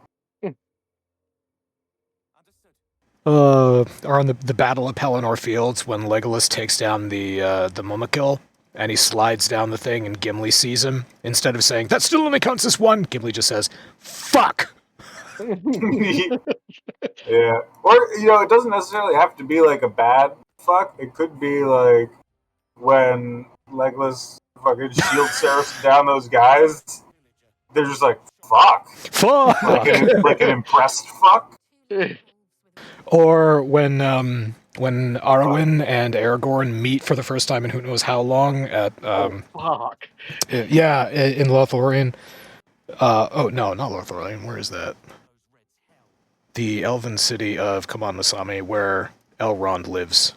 Or on the Battle of Pelennor Fields when Legolas takes down the Mumakil and he slides down the thing and Gimli sees him. Instead of saying, that still only counts as one, Gimli just says, fuck! Yeah. Or, it doesn't necessarily have to be like a bad fuck. It could be like when Legolas fucking shield Saracen down those guys. They're just like, fuck. Fuck! Like an impressed fuck. Or when Arwen and Aragorn meet for the first time in who knows how long at Fuck. in Lothlorien. No, not Lothlorien. Where is that? The elven city of Masami, where Elrond lives.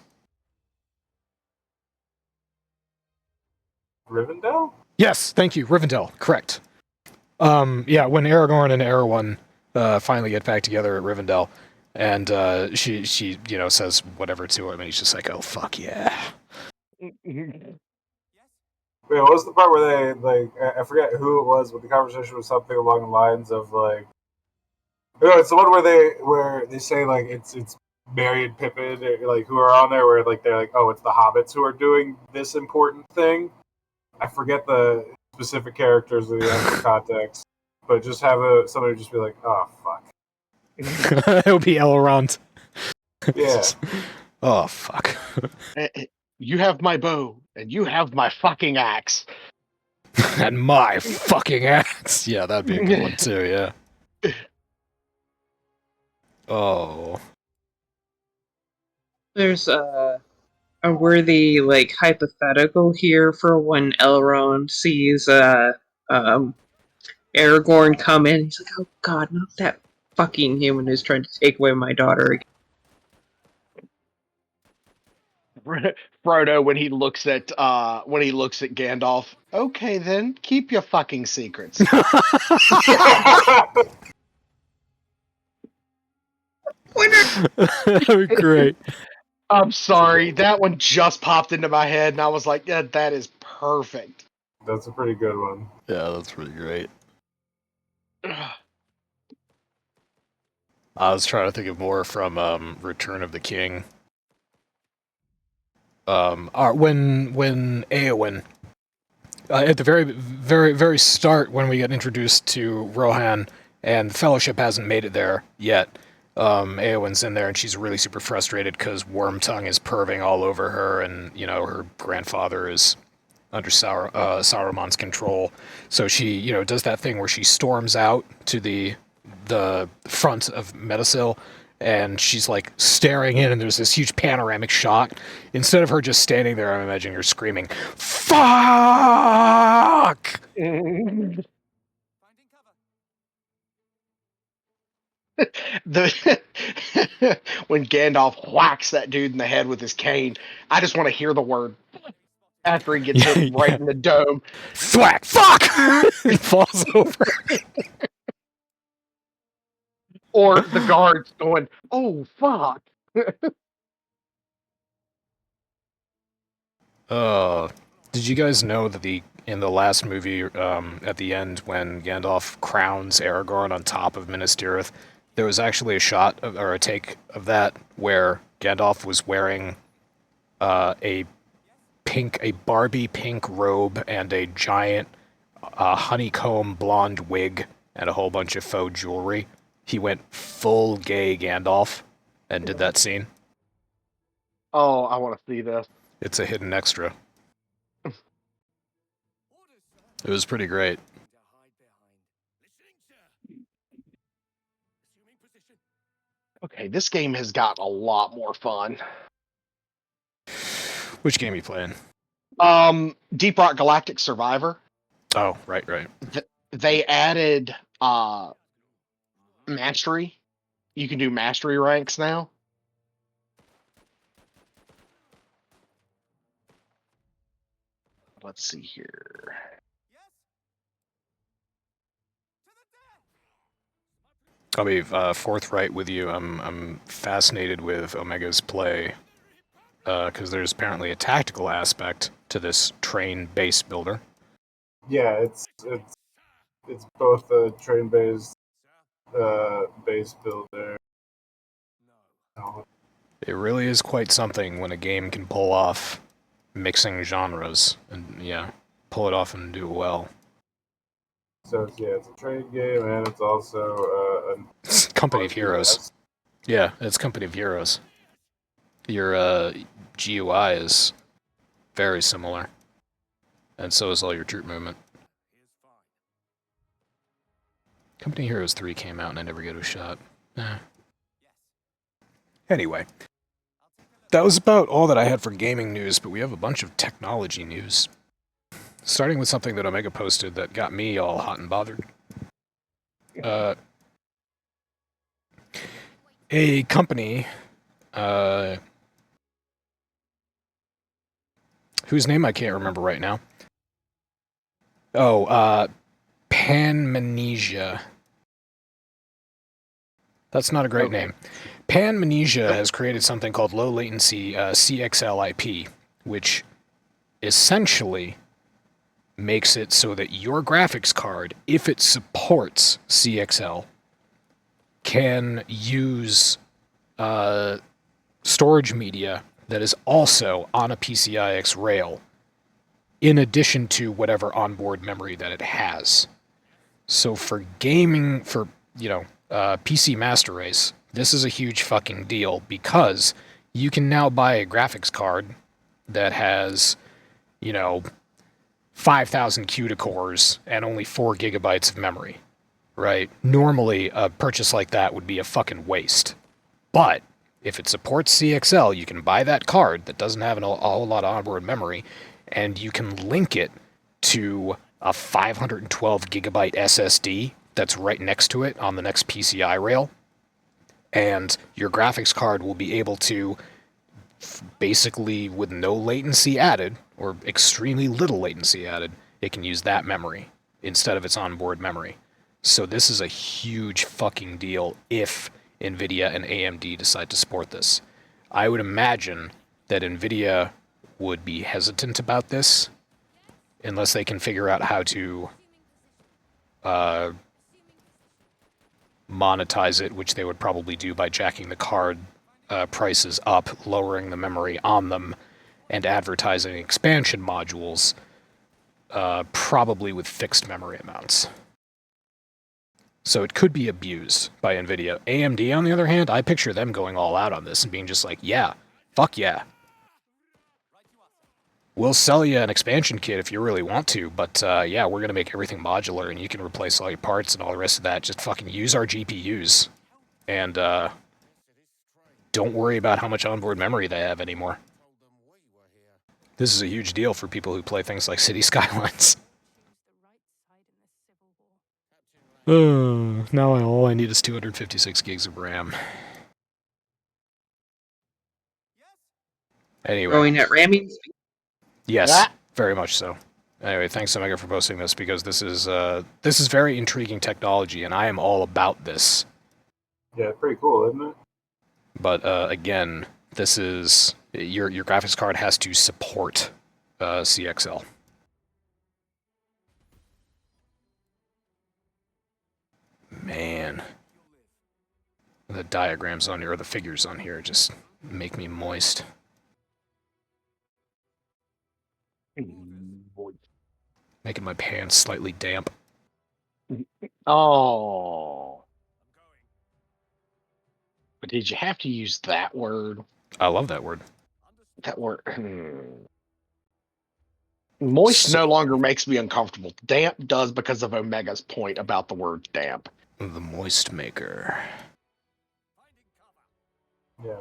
Rivendell? Yes, thank you, Rivendell. Correct. When Aragorn and Erawan finally get back together at Rivendell. And she says whatever to him, and he's just like, "Oh fuck yeah!" Wait, what was the part where they I forget who it was, but the conversation was something along the lines of like, it's the one where they say like it's Merry and Pippin like who are on there where like they're like, oh, it's the hobbits who are doing this important thing. I forget the specific characters of the actual context, but just have somebody just be like, oh fuck. It'll be Elrond. Yeah. Oh fuck. You have my bow, and you have my fucking axe. And my fucking axe. Yeah, that'd be a good one too. Yeah. Oh. There's a worthy hypothetical here for when Elrond sees Aragorn come in. He's like, "Oh God, not that fucking human who's trying to take away my daughter again." Frodo when he looks at Gandalf. Okay, then keep your fucking secrets. That'd be great. I'm sorry, that one just popped into my head, and I was like, "Yeah, that is perfect." That's a pretty good one. Yeah, that's pretty great. I was trying to think of more from Return of the King. When Eowyn, at the very, very, very start, when we get introduced to Rohan, and the Fellowship hasn't made it there yet, Eowyn's in there, and she's really super frustrated because Wormtongue is perving all over her, and, her grandfather is under Saruman's control. So she, does that thing where she storms out to the front of Metasil, and she's like staring in, and there's this huge panoramic shot. Instead of her just standing there, I'm imagining her screaming, "Fuck!" When Gandalf whacks that dude in the head with his cane, I just want to hear the word after he gets hit right in the dome. Thwack! Fuck! He falls over. Or the guards going, "Oh fuck!" Did you guys know that in the last movie, at the end, when Gandalf crowns Aragorn on top of Minas Tirith, there was actually a shot or a take of that where Gandalf was wearing a Barbie pink robe and a giant honeycomb blonde wig and a whole bunch of faux jewelry. He went full gay Gandalf and did that scene. Oh, I want to see this. It's a hidden extra. It was pretty great. Okay, this game has got a lot more fun. Which game are you playing? Deep Rock Galactic Survivor. Oh, right. They added mastery. You can do mastery ranks now. Let's see here. I'll be forthright with you. I'm fascinated with Omega's play. because there's apparently a tactical aspect to this train base builder. Yeah, it's both a train-based base builder. It really is quite something when a game can pull off mixing genres and pull it off and do it well. So it's a train game, and it's also It's Company of Heroes. RTS. Yeah, it's Company of Heroes. Your GUI is very similar, and so is all your troop movement. Company of Heroes 3 came out and I never gave it a shot. Anyway, that was about all that I had for gaming news, but we have a bunch of technology news. Starting with something that Omega posted that got me all hot and bothered. A company, whose name I can't remember right now. Panmanesia. That's not a great name. Panmanesia has created something called low latency CXL IP, which essentially makes it so that your graphics card, if it supports CXL, can use storage media that is also on a PCIX rail, in addition to whatever onboard memory that it has. So for gaming, for PC Master Race, this is a huge fucking deal because you can now buy a graphics card that has, 5,000 CUDA cores and only 4 gigabytes of memory, right? Normally, a purchase like that would be a fucking waste. But if it supports CXL, you can buy that card that doesn't have a whole lot of onboard memory, and you can link it to a 512 gigabyte SSD that's right next to it on the next PCI rail. And your graphics card will be able to, basically with no latency added, or extremely little latency added, it can use that memory instead of its onboard memory. So this is a huge fucking deal if NVIDIA and AMD decide to support this. I would imagine that NVIDIA would be hesitant about this unless they can figure out how to monetize it, which they would probably do by jacking the card prices up, lowering the memory on them, and advertising expansion modules, probably with fixed memory amounts. So it could be abused by NVIDIA. AMD, on the other hand, I picture them going all out on this and being just like, yeah, fuck yeah. We'll sell you an expansion kit if you really want to, but yeah, we're going to make everything modular and you can replace all your parts and all the rest of that. Just fucking use our GPUs. And don't worry about how much onboard memory they have anymore. This is a huge deal for people who play things like City Skylines. Now all I need is 256 gigs of RAM. Anyway. Growing at ramming speed. Yes, very much so. Anyway, thanks Omega for posting this, because this is very intriguing technology, and I am all about this. Yeah, pretty cool, isn't it? But again, this is your graphics card has to support CXL. Man, the diagrams on here, or the figures on here, just make me moist. Making my pants slightly damp. Oh. But did you have to use that word? I love that word. That word. Moist no longer makes me uncomfortable. Damp does, because of Omega's point about the word damp. The moist maker. Yeah,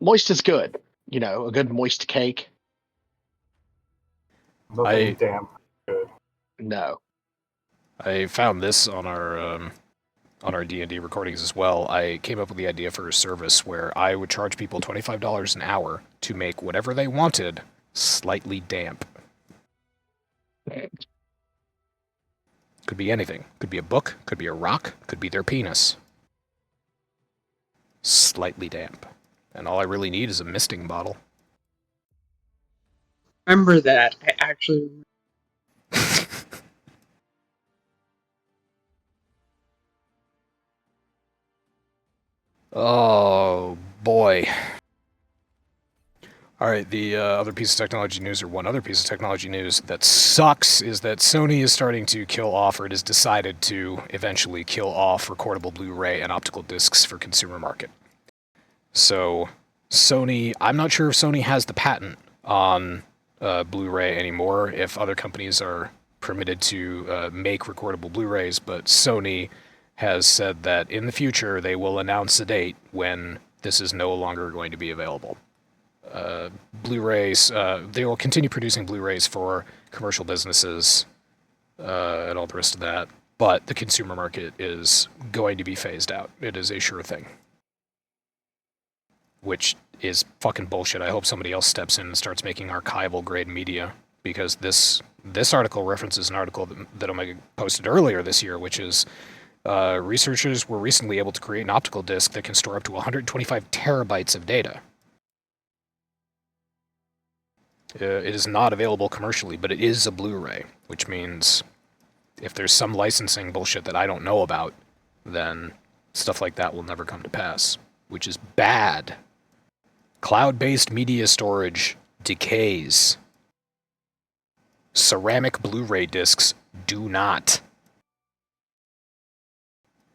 Moist is good. A good moist cake. Nothing damp good. No. I found this on our D&D recordings as well. I came up with the idea for a service where I would charge people $25 an hour to make whatever they wanted slightly damp. Could be anything. Could be a book, could be a rock, could be their penis. Slightly damp. And all I really need is a misting bottle. Remember that. I actually Oh, boy. All right, the other piece of technology news, or one other piece of technology news that sucks, is that Sony is starting to kill off, or it has decided to eventually kill off recordable Blu-ray and optical discs for consumer market. So Sony, I'm not sure if Sony has the patent on Blu-ray anymore, if other companies are permitted to make recordable Blu-rays, but Sony has said that in the future they will announce a date when this is no longer going to be available. Blu-rays, they will continue producing Blu-rays for commercial businesses and all the rest of that, but the consumer market is going to be phased out. It is a sure thing. Which is fucking bullshit. I hope somebody else steps in and starts making archival grade media, because this article references an article that Omega posted earlier this year, which is researchers were recently able to create an optical disc that can store up to 125 terabytes of data. It is not available commercially, but it is a Blu-ray, which means if there's some licensing bullshit that I don't know about, then stuff like that will never come to pass, which is bad. Cloud-based media storage decays. Ceramic Blu-ray discs do not.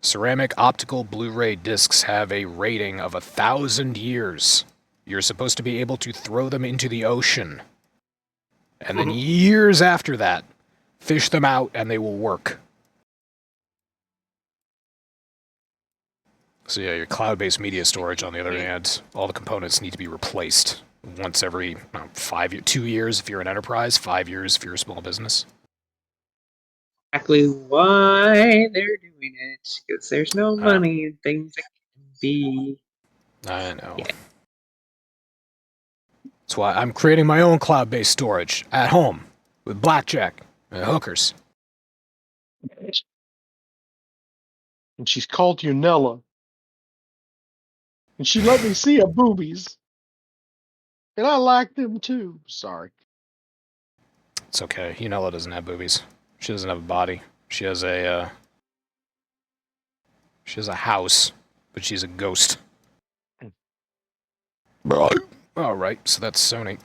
Ceramic optical Blu-ray discs have a rating of 1,000 years. You're supposed to be able to throw them into the ocean. And then years after that, fish them out and they will work. So yeah, your cloud-based media storage, on the other hand, all the components need to be replaced once every 2 years if you're an enterprise, 5 years if you're a small business. exactly why they're doing it, because there's no money in things that can be. I know. Yeah. That's why I'm creating my own cloud-based storage at home with blackjack and hookers. And she's called you Nella. And she let me see her boobies. And I like them too. Sorry. It's okay. Unella doesn't have boobies. She doesn't have a body. She has a house, but she's a ghost. All right, so that's Sony.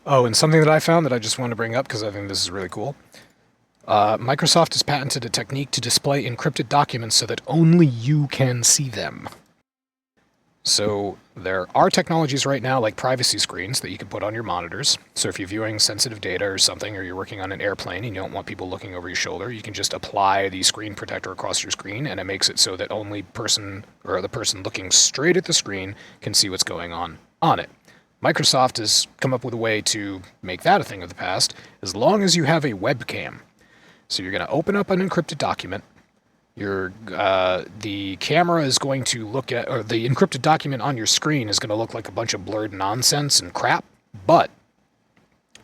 Oh, and something that I found that I just wanted to bring up because I think this is really cool. Microsoft has patented a technique to display encrypted documents so that only you can see them. So there are technologies right now like privacy screens that you can put on your monitors. So if you're viewing sensitive data or something, or you're working on an airplane and you don't want people looking over your shoulder, you can just apply the screen protector across your screen, and it makes it so that only the person looking straight at the screen can see what's going on it. Microsoft has come up with a way to make that a thing of the past, as long as you have a webcam. So you're going to open up an encrypted document. The camera is going to look at, or the encrypted document on your screen is going to look like a bunch of blurred nonsense and crap, but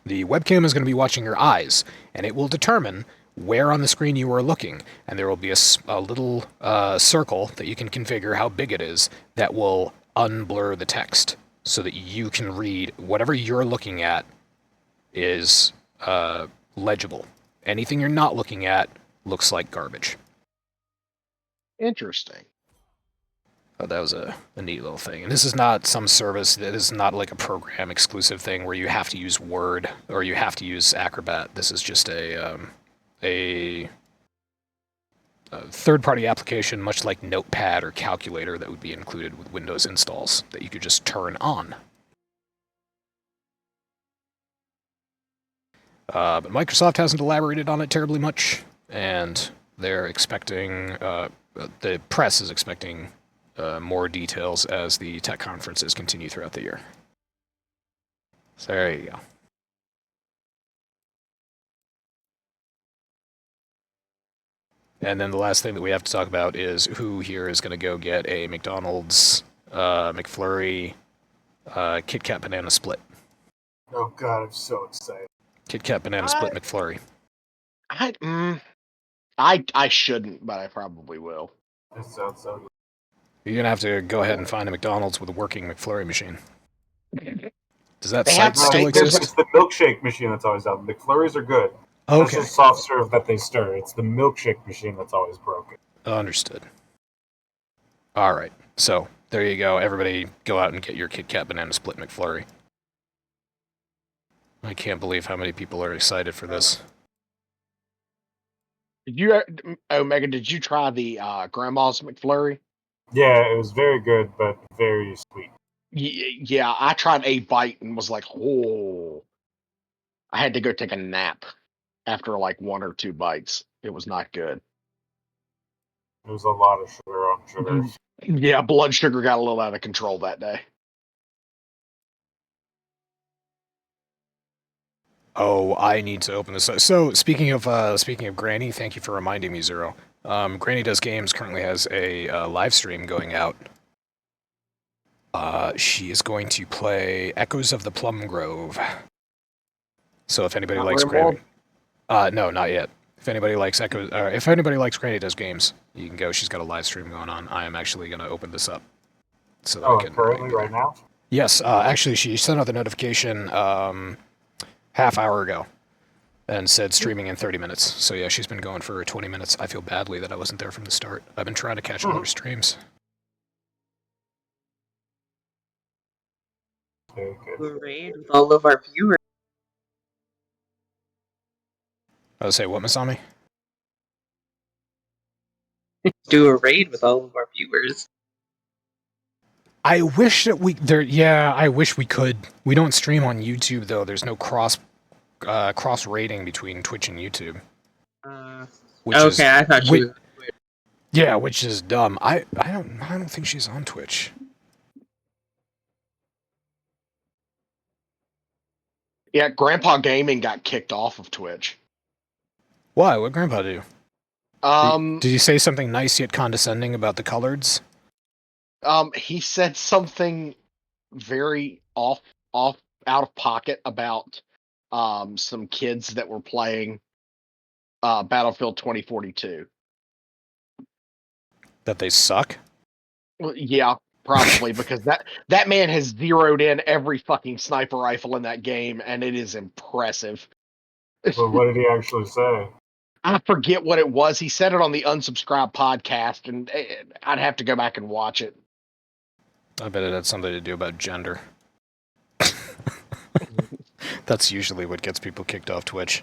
the webcam is going to be watching your eyes, and it will determine where on the screen you are looking, and there will be a little circle that you can configure how big it is that will unblur the text so that you can read whatever you're looking at is legible. Anything you're not looking at looks like garbage. Interesting. Oh, that was a neat little thing. And this is not some service. This is not like a program exclusive thing where you have to use Word or you have to use Acrobat. This is just a third-party application, much like Notepad or Calculator, that would be included with Windows installs that you could just turn on. But Microsoft hasn't elaborated on it terribly much, and they're expecting, the press is expecting more details as the tech conferences continue throughout the year. So there you go. And then the last thing that we have to talk about is who here is going to go get a McDonald's McFlurry Kit Kat Banana Split. Oh god, I'm so excited. Kit Kat Banana Split McFlurry. I shouldn't, but I probably will. That sounds so good. You're gonna have to go ahead and find a McDonald's with a working McFlurry machine. Does that They site have- still there's exist? It's the milkshake machine that's always out. The McFlurries are good. That's Okay, just soft serve that they stir. It's the milkshake machine that's always broken. understood. All right, so there you go. Everybody, go out and get your Kit Kat Banana Split McFlurry. I can't believe how many people are excited for this. Did you, Omega? Did you try the Grandma's McFlurry? Yeah, it was very good, but very sweet. Yeah, I tried a bite and was like, oh. I had to go take a nap after like 1 or 2 bites. It was not good. It was a lot of sugar on sugar. Yeah, blood sugar got a little out of control that day. Oh, I need to open this up. So speaking of Granny, thank you for reminding me, Zero. Granny Does Games currently has a live stream going out. She is going to play Echoes of the Plum Grove. So if anybody likes Granny, no, not yet. If anybody likes if anybody likes Granny Does Games, you can go. She's got a live stream going on. I am actually going to open this up so that I can currently right now? Yes, actually, she sent out the notification half hour ago and said streaming in 30 minutes. So yeah, she's been going for 20 minutes. I feel badly that I wasn't there from the start. I've been trying to catch all her streams. Very good. Do a raid with all of our viewers. I would say, what, Masami? Do a raid with all of our viewers. I wish that I wish we could. We don't stream on YouTube though. There's no cross rating between Twitch and YouTube. Okay, I thought you. Yeah, which is dumb. I don't think she's on Twitch. Yeah, Grandpa Gaming got kicked off of Twitch. Why? What'd Grandpa do? Did you say something nice yet condescending about the coloreds? He said something very out of pocket about some kids that were playing Battlefield 2042. That they suck? Well, yeah, probably because that man has zeroed in every fucking sniper rifle in that game, and it is impressive. But what did he actually say? I forget what it was. He said it on the Unsubscribe podcast, and I'd have to go back and watch it. I bet it had something to do about gender. That's usually what gets people kicked off Twitch.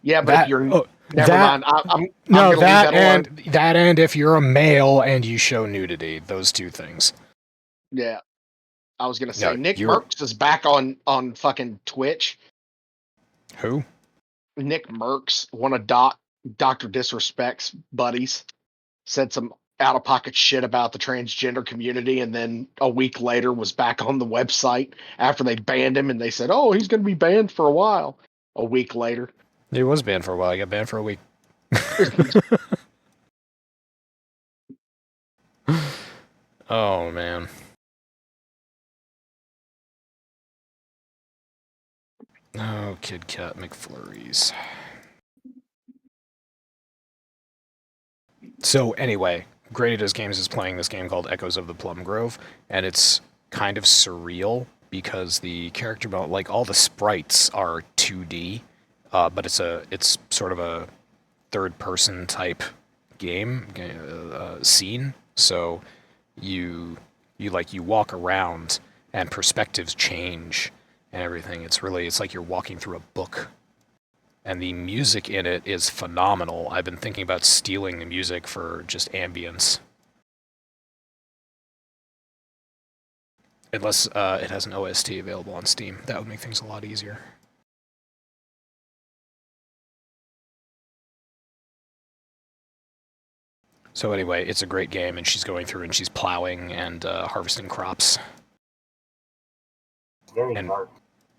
Yeah, but if you're never mind. I'm gonna leave that alone. That and if you're a male and you show nudity, those two things. Yeah, I was gonna say No, Nick Merckx is back on fucking Twitch. Who? Nick Merckx, one of Dr. Disrespect's buddies, said some out of pocket shit about the transgender community, and then a week later was back on the website after they banned him, and they said, "Oh, he's gonna be banned for a while." A week later, He was banned for a while. He got banned for a week. Oh, man. Oh, Kit Kat McFlurries. So, anyway, Granny Does Games is playing this game called Echoes of the Plum Grove, and it's kind of surreal because the character, like, all the sprites are 2D, but it's sort of a third-person type game, scene. So you walk around and perspectives change and everything. It's like you're walking through a book. And the music in it is phenomenal. I've been thinking about stealing the music for just ambience. Unless it has an OST available on Steam. That would make things a lot easier. So anyway, it's a great game, and she's going through and she's plowing and harvesting crops. Very dark.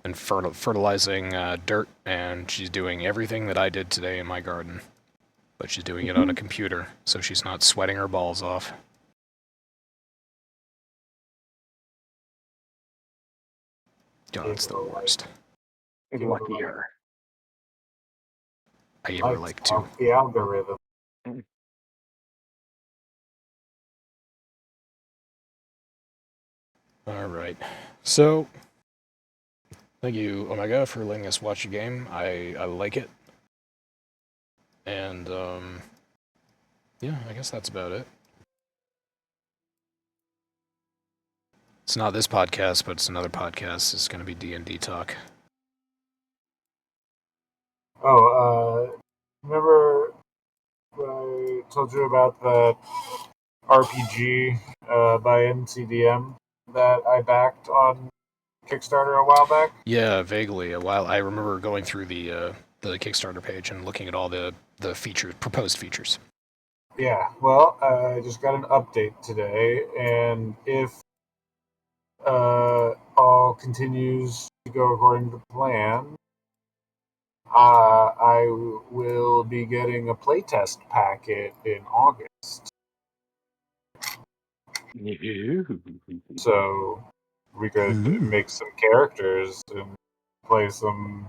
And fertilizing dirt, and she's doing everything that I did today in my garden. But she's doing it on a computer, so she's not sweating her balls off. God, it's the worst. lucky her. I gave her like 2. The algorithm. All right. So, thank you, Omega, for letting us watch the game. I like it. And, yeah, I guess that's about it. It's not this podcast, but it's another podcast. It's going to be D&D talk. Oh, remember when I told you about the RPG by NCDM that I backed on Kickstarter a while back? Yeah, vaguely. I remember going through the Kickstarter page and looking at all the features, proposed features. Yeah, well, I just got an update today, and if all continues to go according to plan, I will be getting a playtest packet in August. So we could make some characters and play some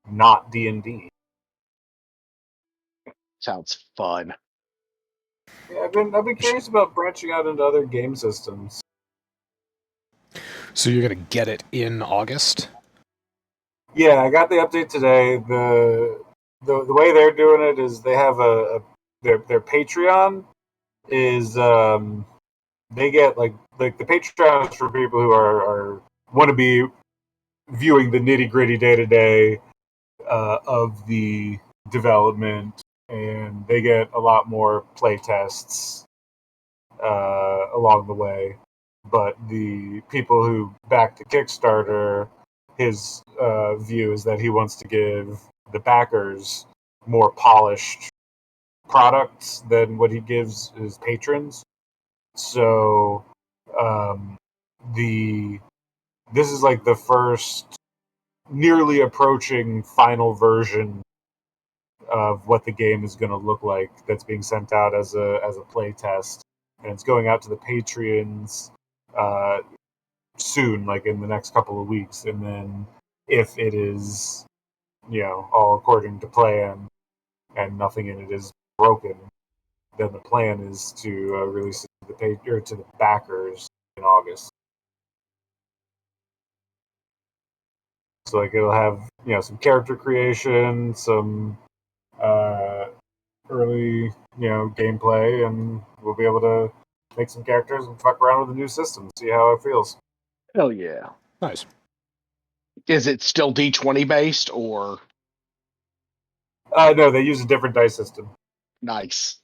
not D&D. Sounds fun. Yeah, I've been curious about branching out into other game systems. So you're going to get it in August? Yeah, I got the update today. The way they're doing it is they have their Patreon is they get like the Patreon is for people who are want to be viewing the nitty gritty day to day of the development, and they get a lot more play tests along the way. But the people who back the Kickstarter, his view is that he wants to give the backers more polished products than what he gives his patrons. So this is like the first nearly approaching final version of what the game is going to look like that's being sent out as a play test, and it's going out to the Patreons soon, like in the next couple of weeks. And then if it is, all according to plan and nothing in it is broken, then the plan is to release it to the backers in August. So like it'll have some character creation, some early gameplay, and we'll be able to make some characters and fuck around with the new system, see how it feels. Hell yeah. Nice. Is it still D20 based or? No, they use a different dice system. Nice.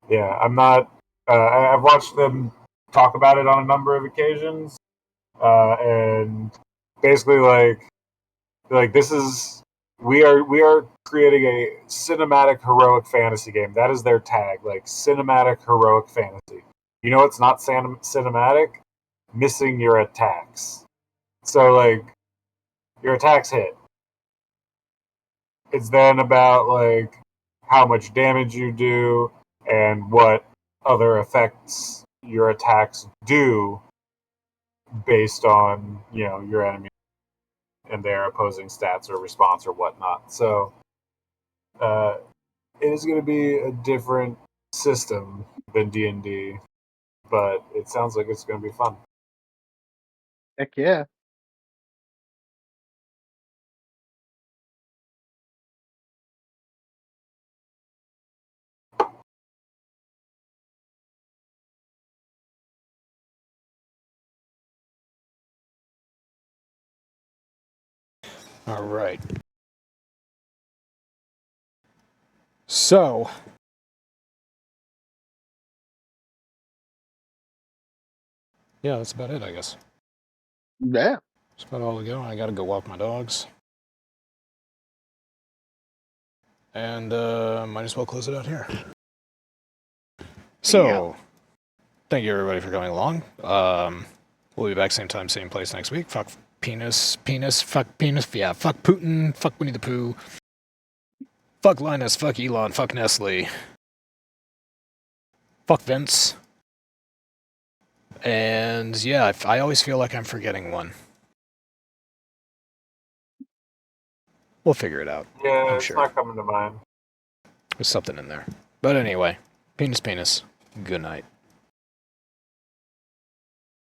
Yeah, I'm not. I've watched them talk about it on a number of occasions, and basically like this is we are creating a cinematic heroic fantasy game. That is their tag, like cinematic heroic fantasy. You know, it's not cinematic. Missing your attacks. So like your attacks hit. It's then about like how much damage you do and what other effects your attacks do based on your enemy and their opposing stats or response or whatnot. So it is going to be a different system than D&D, but it sounds like it's going to be fun. Heck yeah. All right. So, yeah, that's about it, I guess. Yeah. That's about all we go. I gotta go walk my dogs. And might as well close it out here. So, thank you everybody for coming along. We'll be back same time, same place next week. Fuck penis, fuck penis, yeah, fuck Putin, fuck Winnie the Pooh, fuck Linus, fuck Elon, fuck Nestle, fuck Vince. And yeah, I always feel like I'm forgetting one. We'll figure it out. Yeah, I'm it's sure. not coming to mind. There's something in there. But anyway, penis, good night.